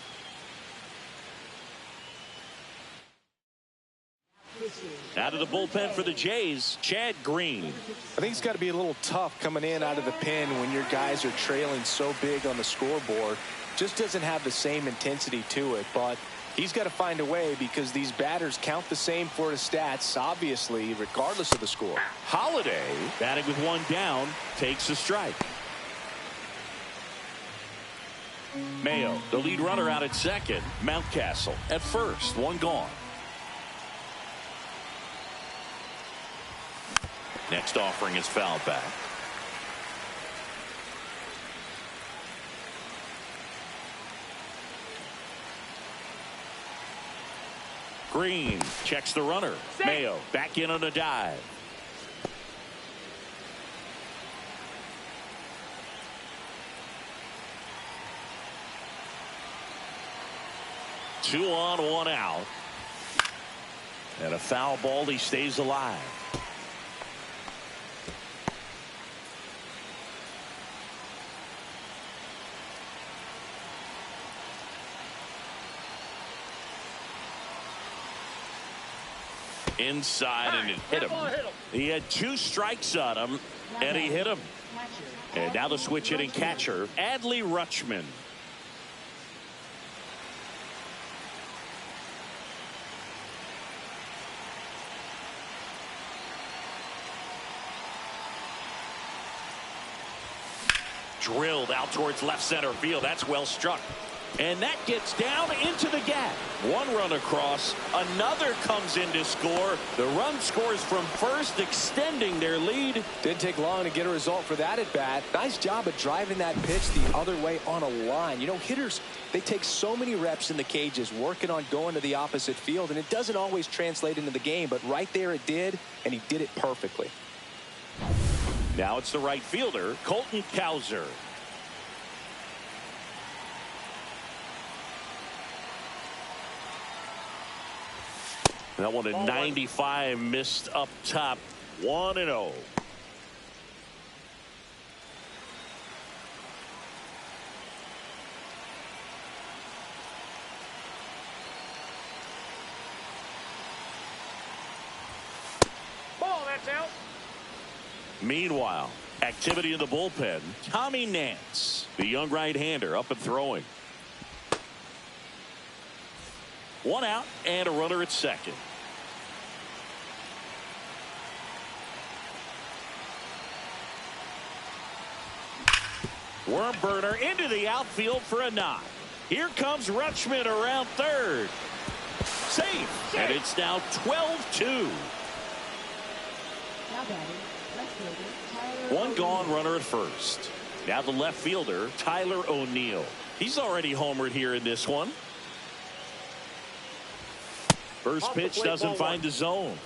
Out of the bullpen for the Jays, Chad Green. I think it's got to be a little tough coming in out of the pen when your guys are trailing so big on the scoreboard. Just doesn't have the same intensity to it, but he's got to find a way because these batters count the same for the stats, obviously, regardless of the score. Holiday, batting with 1 down, takes a strike. Mayo, the lead runner out at second. Mountcastle at first, 1 gone. Next offering is fouled back. Green checks the runner. Mayo back in on a dive. Two on, 1 out. And a foul ball. He stays alive. Inside, and it hit him. He had 2 strikes on him, and he hit him. And now the switch hitting catcher, Adley Rutschman. Drilled out towards left center field. That's well struck. And that gets down into the gap. 1 run across. Another comes in to score. The run scores from first, extending their lead. Didn't take long to get a result for that at bat. Nice job of driving that pitch the other way on a line. You know, hitters, they take so many reps in the cages working on going to the opposite field, and it doesn't always translate into the game, but right there it did, and he did it perfectly. Now it's the right fielder, Colton Cowser. That one at 95, missed up top. 1-0. Ball, that's out. Meanwhile, activity in the bullpen. Tommy Nance, the young right-hander, up and throwing. 1 out and a runner at second. Worm burner into the outfield for a knock. Here comes Rutschman around third. Safe. And it's now 12-2. 1 gone, runner at first. Now the left fielder, Tyler O'Neill. He's already homered here in this one. First pitch doesn't find the zone.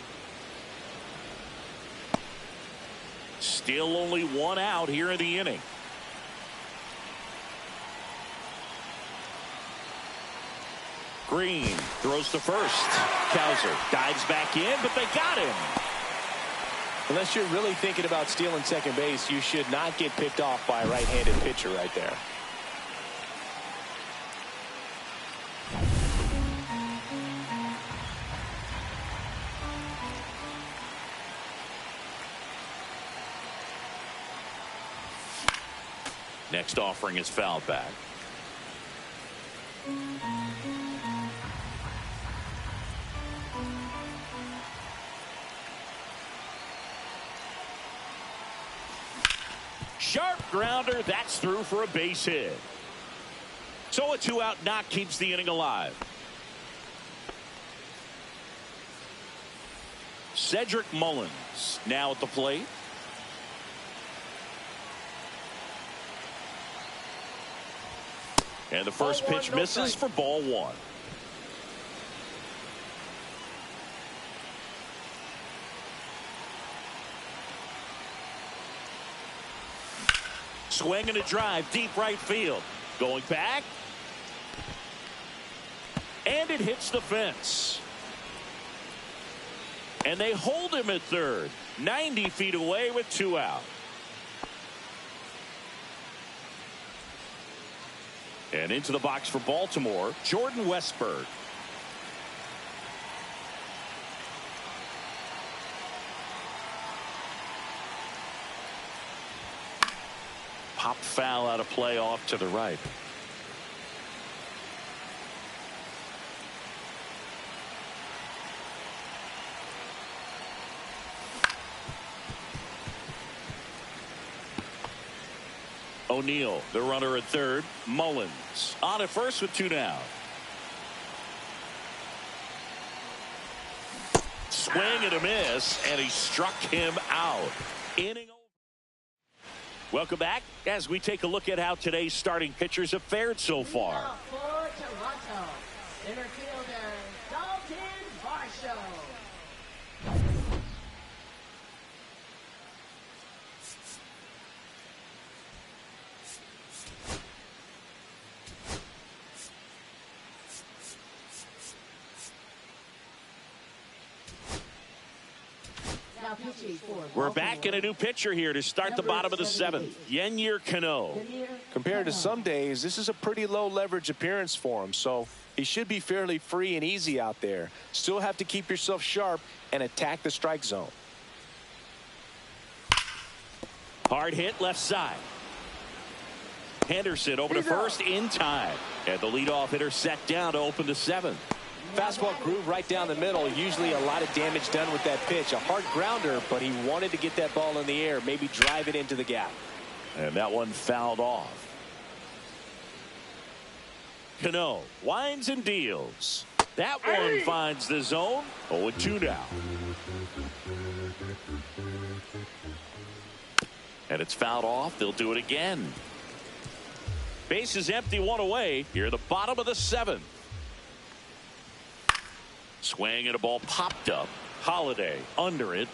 Still only 1 out here in the inning. Green throws to first. Cowser dives back in, but they got him. Unless you're really thinking about stealing second base, you should not get picked off by a right-handed pitcher right there. Next offering is fouled back. Sharp grounder. That's through for a base hit. So a 2-out knock keeps the inning alive. Cedric Mullins now at the plate. And the first pitch misses for ball one. Swing and a drive deep right field. Going back. And it hits the fence. And they hold him at third. 90 feet away with 2 out. And into the box for Baltimore, Jordan Westburg. Pop foul out of play off to the right. O'Neill, the runner at third. Mullins on at first with 2 down. Swing and a miss, and he struck him out. Inning over. Welcome back as we take a look at how today's starting pitchers have fared so far. For Toronto, center fielder Dalton Varsho. We're back in a new pitcher here to start the bottom of the 7th. Yennier Cano. Compared to some days, this is a pretty low leverage appearance for him, so he should be fairly free and easy out there. Still have to keep yourself sharp and attack the strike zone. Hard hit left side. Henderson over to first in time. And the leadoff hitter set down to open the 7th. Fastball groove right down the middle. Usually a lot of damage done with that pitch. A hard grounder, but he wanted to get that ball in the air, maybe drive it into the gap. And that one fouled off. Cano winds and deals. That one finds the zone. 0-2 now. And it's fouled off. They'll do it again. Base is empty, 1 away. Here at the bottom of the 7th. Swing and a ball popped up. Holiday under it.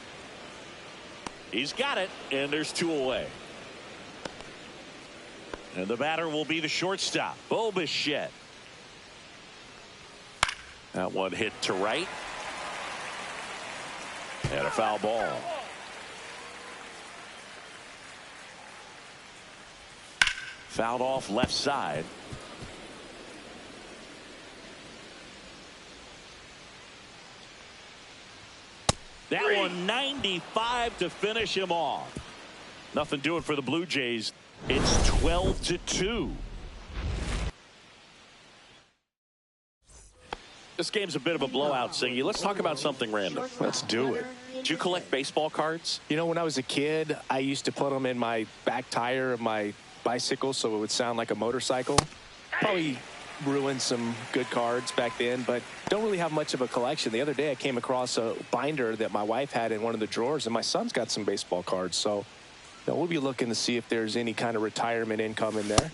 He's got it, and there's 2 away. And the batter will be the shortstop, Bo Bichette. That one hit to right. And a foul ball. Fouled off left side. That one 95 to finish him off. Nothing doing for the Blue Jays. It's 12-2. This game's a bit of a blowout, Singy. Let's talk about something random. Let's do it. Did you collect baseball cards? You know, when I was a kid, I used to put them in my back tire of my bicycle so it would sound like a motorcycle. Probably ruined some good cards back then, but don't really have much of a collection. The other day I came across a binder that my wife had in one of the drawers, and my son's got some baseball cards, so we'll be looking to see if there's any kind of retirement income in there.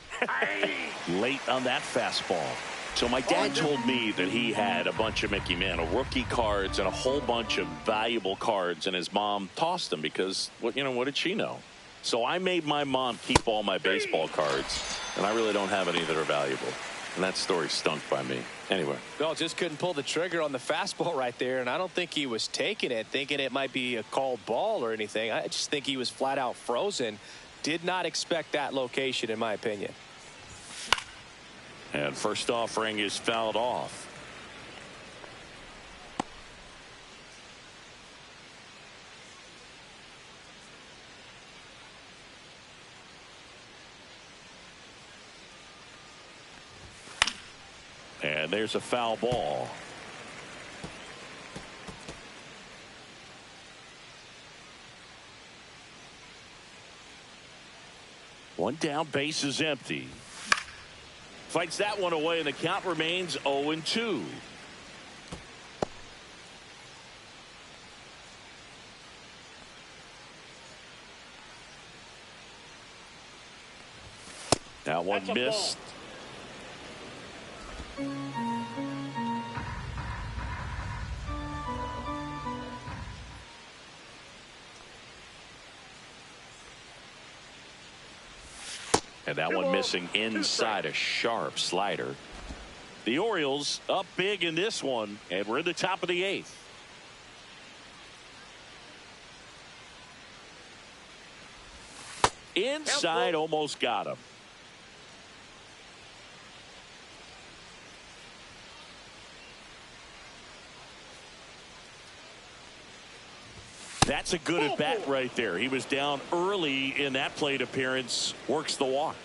Late on that fastball. So my dad told me that he had a bunch of Mickey Mantle rookie cards and a whole bunch of valuable cards, and his mom tossed them because, what did she know? So I made my mom keep all my baseball cards, and I really don't have any that are valuable. And that story stunk by me. Anyway. Well, just couldn't pull the trigger on the fastball right there, and I don't think he was taking it, thinking it might be a called ball or anything. I just think he was flat out frozen. Did not expect that location, in my opinion. And first offering is fouled off. And there's a foul ball. One down, base is empty. Fights that one away, and the count remains 0-2. That one missed. And that one missing inside, a sharp slider. The Orioles up big in this one, and we're in the top of the 8th. Inside, almost got him. That's a good at bat right there. He was down early in that plate appearance. Works the walk.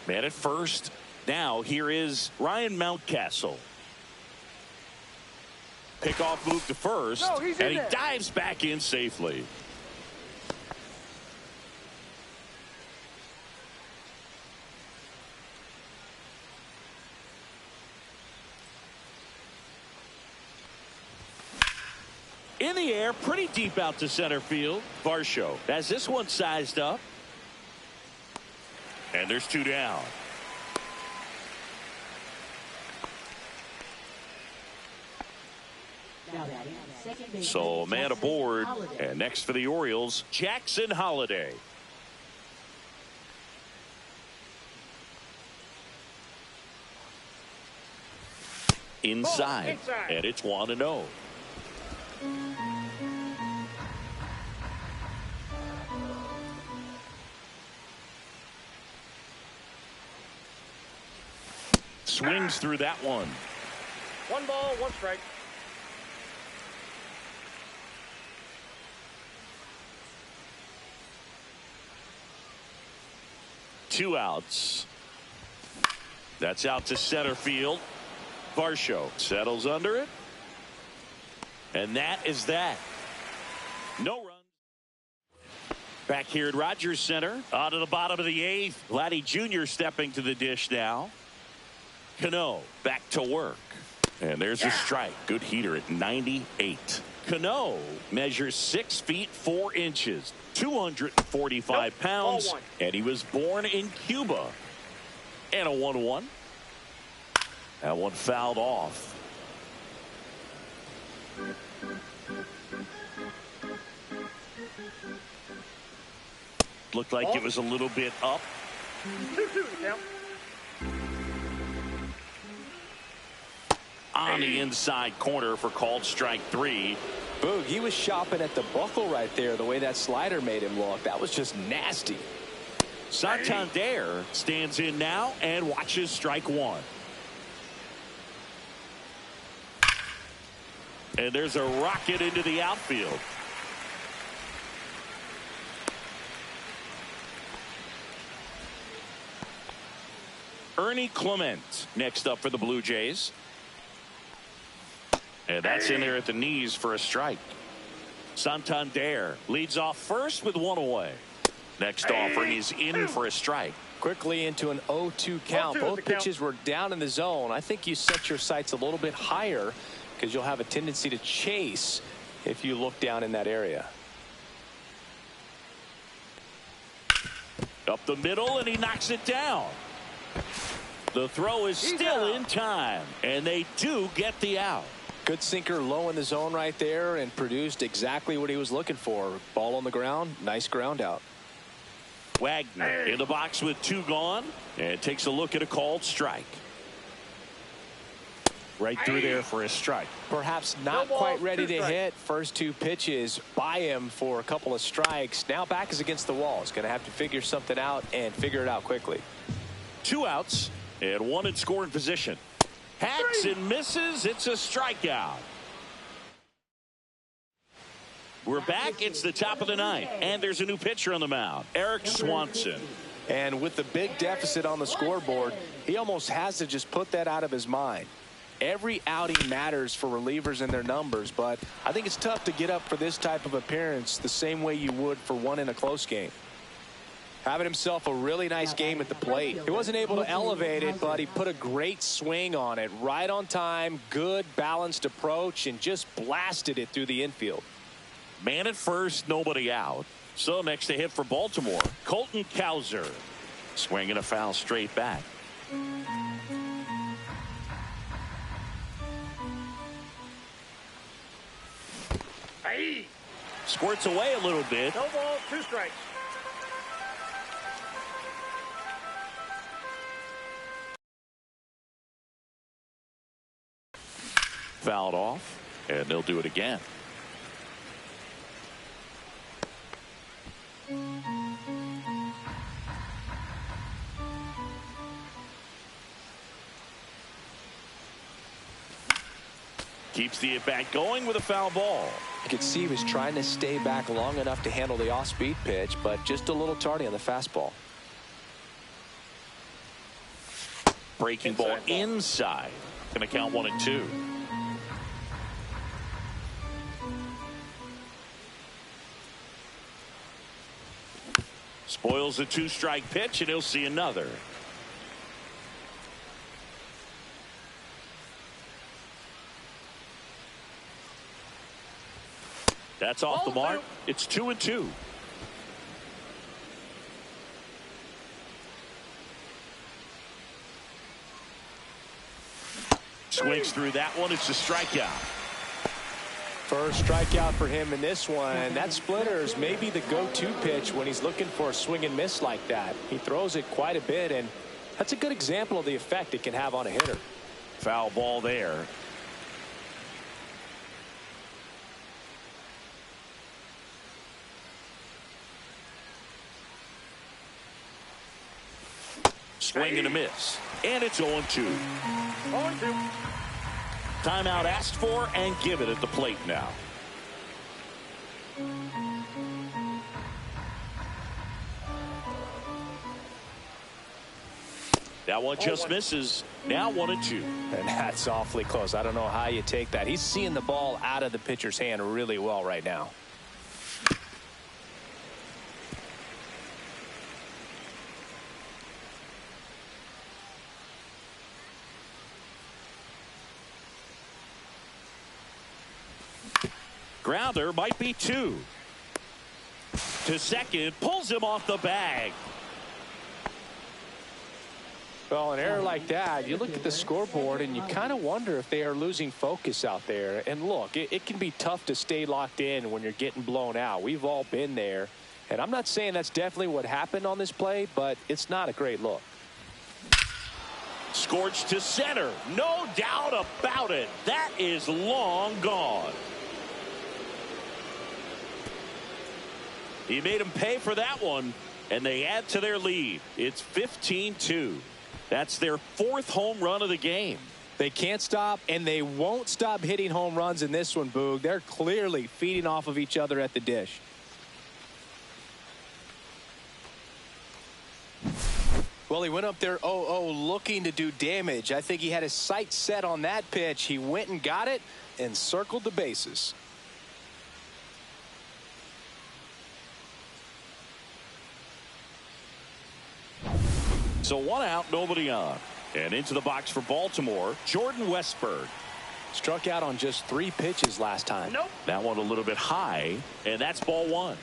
Man at first. Now here is Ryan Mountcastle. Pickoff move to first, and he dives back in safely. In the air, pretty deep out to center field. Varsho has this one sized up. And there's 2 down. So man aboard. And next for the Orioles, Jackson Holliday. Inside. And it's 1-0. Swings through that one. 1 ball, 1 strike. Two outs. That's out to center field. Varsho settles under it. And that is that. No run. Back here at Rogers Center. On to the bottom of the 8th. Vladdy Jr. stepping to the dish now. Cano back to work. And there's a strike. Good heater at 98. Cano measures 6 feet 4 inches. 245 pounds. And he was born in Cuba. And a 1-1. That one fouled off. Looked like it was a little bit up. 2-2 now. On the inside corner for called strike 3. Boog, he was shopping at the buckle right there, the way that slider made him look. That was just nasty. Santander stands in now and watches strike 1. And there's a rocket into the outfield. Ernie Clement next up for the Blue Jays. And that's in there at the knees for a strike. Santander leads off first with 1 away. Next offering is in for a strike. Quickly into an 0-2 count. Both pitches were down in the zone. I think you set your sights a little bit higher because you'll have a tendency to chase if you look down in that area. Up the middle, and he knocks it down. The throw is still in time, and they do get the out. Good sinker low in the zone right there and produced exactly what he was looking for. Ball on the ground. Nice ground out. Wagner in the box with 2 gone, and takes a look at a called strike. Right through there for a strike. Perhaps not quite ready to hit. First 2 pitches by him for a couple of strikes. Now back is against the wall. He's going to have to figure something out and figure it out quickly. 2 outs and 1 in scoring position. Hacks and misses. It's a strikeout. We're back. It's the top of the 9th, and there's a new pitcher on the mound, Eric Swanson. And with the big deficit on the scoreboard, he almost has to just put that out of his mind. Every outing matters for relievers and their numbers, but I think it's tough to get up for this type of appearance the same way you would for one in a close game. Having himself a really nice game at the plate. He wasn't able to elevate it, but he put a great swing on it. Right on time, good balanced approach, and just blasted it through the infield. Man at first, nobody out. So next to hit for Baltimore, Colton Cowser. Swinging a foul straight back. Hey! Squirts away a little bit. No ball, 2 strikes. Fouled off, and they'll do it again. Keeps the at-bat going with a foul ball. You could see he was trying to stay back long enough to handle the off-speed pitch, but just a little tardy on the fastball. Breaking ball inside. Going to count 1-2. Spoils a 2-strike pitch, and he'll see another. That's off the mark. It's 2-2. Swings through that one. It's a strikeout. First strikeout for him in this one. That splitter is maybe the go-to pitch when he's looking for a swing and miss like that. He throws it quite a bit, and that's a good example of the effect it can have on a hitter. Foul ball there. Swing and a miss. And it's 0-2. 0-2. Timeout asked for and given at the plate now. That one just misses. Now 1-2. And that's awfully close. I don't know how you take that. He's seeing the ball out of the pitcher's hand really well right now. Grounder might be 2. To second, pulls him off the bag. Well, an error like that, you look at the scoreboard and you kind of wonder if they are losing focus out there. And look, it can be tough to stay locked in when you're getting blown out. We've all been there. And I'm not saying that's definitely what happened on this play, but it's not a great look. Scorched to center. No doubt about it. That is long gone. He made him pay for that one, and they add to their lead. It's 15-2. That's their 4th home run of the game. They can't stop, and they won't stop hitting home runs in this one, Boog. They're clearly feeding off of each other at the dish. Well, he went up there 0-0 looking to do damage. I think he had his sights set on that pitch. He went and got it and circled the bases. So 1 out, nobody on. And into the box for Baltimore, Jordan Westburg. Struck out on just 3 pitches last time. Nope. That one a little bit high, and that's ball 1.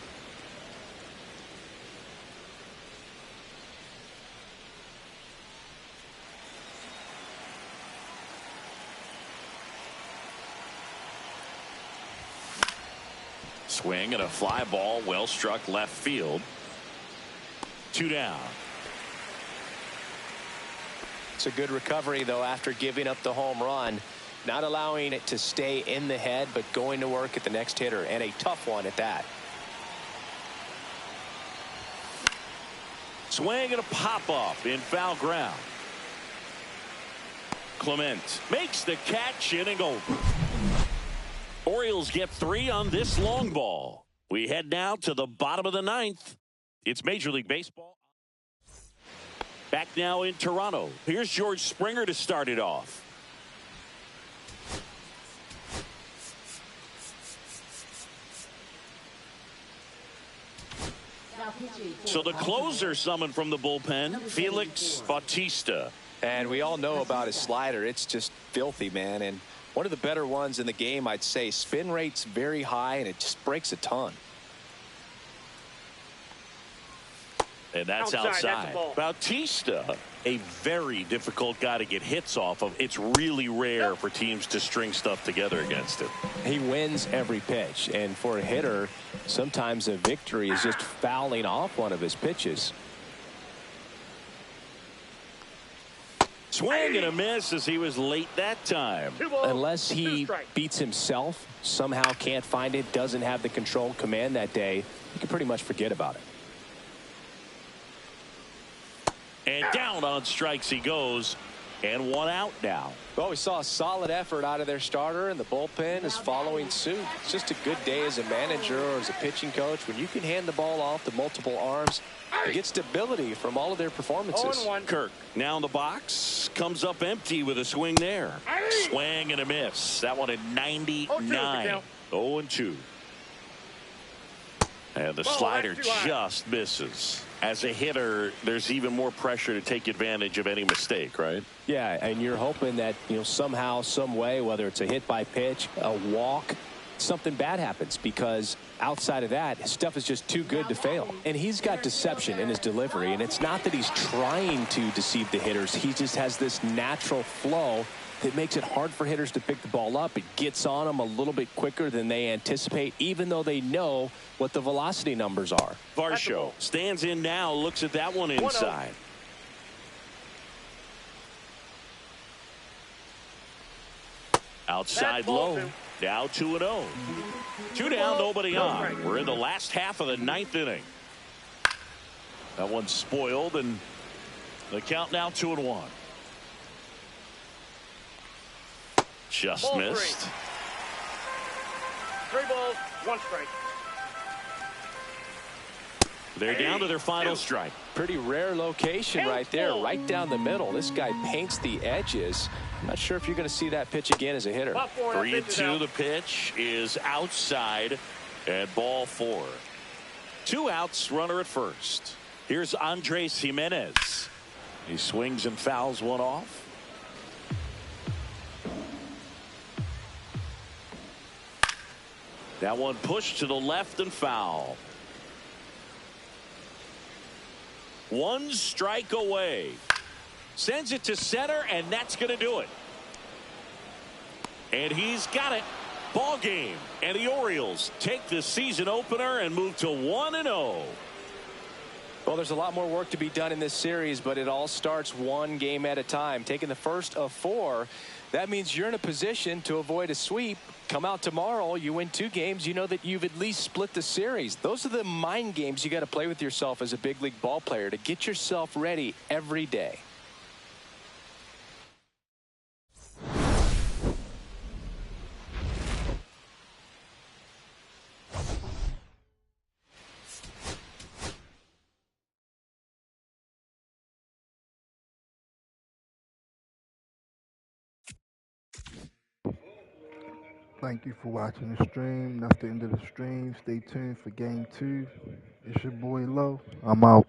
Swing and a fly ball, well struck left field. 2 down. It's a good recovery, though, after giving up the home run. Not allowing it to stay in the head, but going to work at the next hitter, and a tough one at that. Swing and a pop-up in foul ground. Clement makes the catch, inning over. Orioles get 3 on this long ball. We head now to the bottom of the 9th. It's Major League Baseball. Back now in Toronto. Here's George Springer to start it off. So the closer summoned from the bullpen, Felix Bautista. And we all know about his slider. It's just filthy, man. And one of the better ones in the game, I'd say. Spin rate's very high, and it just breaks a ton. And that's outside. Bautista, a very difficult guy to get hits off of. It's really rare for teams to string stuff together against him. He wins every pitch. And for a hitter, sometimes a victory is just fouling off one of his pitches. Swing and a miss as he was late that time. Unless he beats himself, somehow can't find it, doesn't have the control command that day, you can pretty much forget about it. And down on strikes he goes, and one out now. Well, we saw a solid effort out of their starter, and the bullpen is following suit. It's just a good day as a manager or as a pitching coach when you can hand the ball off to multiple arms and get stability from all of their performances. Kirk now in the box, comes up empty with a swing there. Swing and a miss. That one at 99. 0-2. And the slider just misses. As a hitter, there's even more pressure to take advantage of any mistake, right? Yeah, and you're hoping that, somehow, some way, whether it's a hit by pitch, a walk, something bad happens, because outside of that, his stuff is just too good to fail. And he's got deception in his delivery, and it's not that he's trying to deceive the hitters. He just has this natural flow that makes it hard for hitters to pick the ball up. It gets on them a little bit quicker than they anticipate, even though they know what the velocity numbers are. Varsho stands in now, looks at that one inside. Outside low. Now 2-0. 2 down, nobody on. We're in the last half of the 9th inning. That one's spoiled, and the count now 2-1. Just missed. 3 balls, 1 strike. They're down to their final strike. Pretty rare location right there, right down the middle. This guy paints the edges. I'm not sure if you're going to see that pitch again as a hitter. 3-2. The pitch is outside and ball 4. 2 outs, runner at first. Here's Andres Jimenez. He swings and fouls one off. That one pushed to the left and foul. 1 strike away. Sends it to center, and that's going to do it. And he's got it. Ball game. And the Orioles take the season opener and move to 1-0. Well, there's a lot more work to be done in this series, but it all starts one game at a time. Taking the first of 4, that means you're in a position to avoid a sweep. Come out tomorrow, you win 2 games, you know that you've at least split the series. Those are the mind games you got to play with yourself as a big league ball player to get yourself ready every day. Thank you for watching the stream. That's the end of the stream. Stay tuned for game 2. It's your boy Low. I'm out.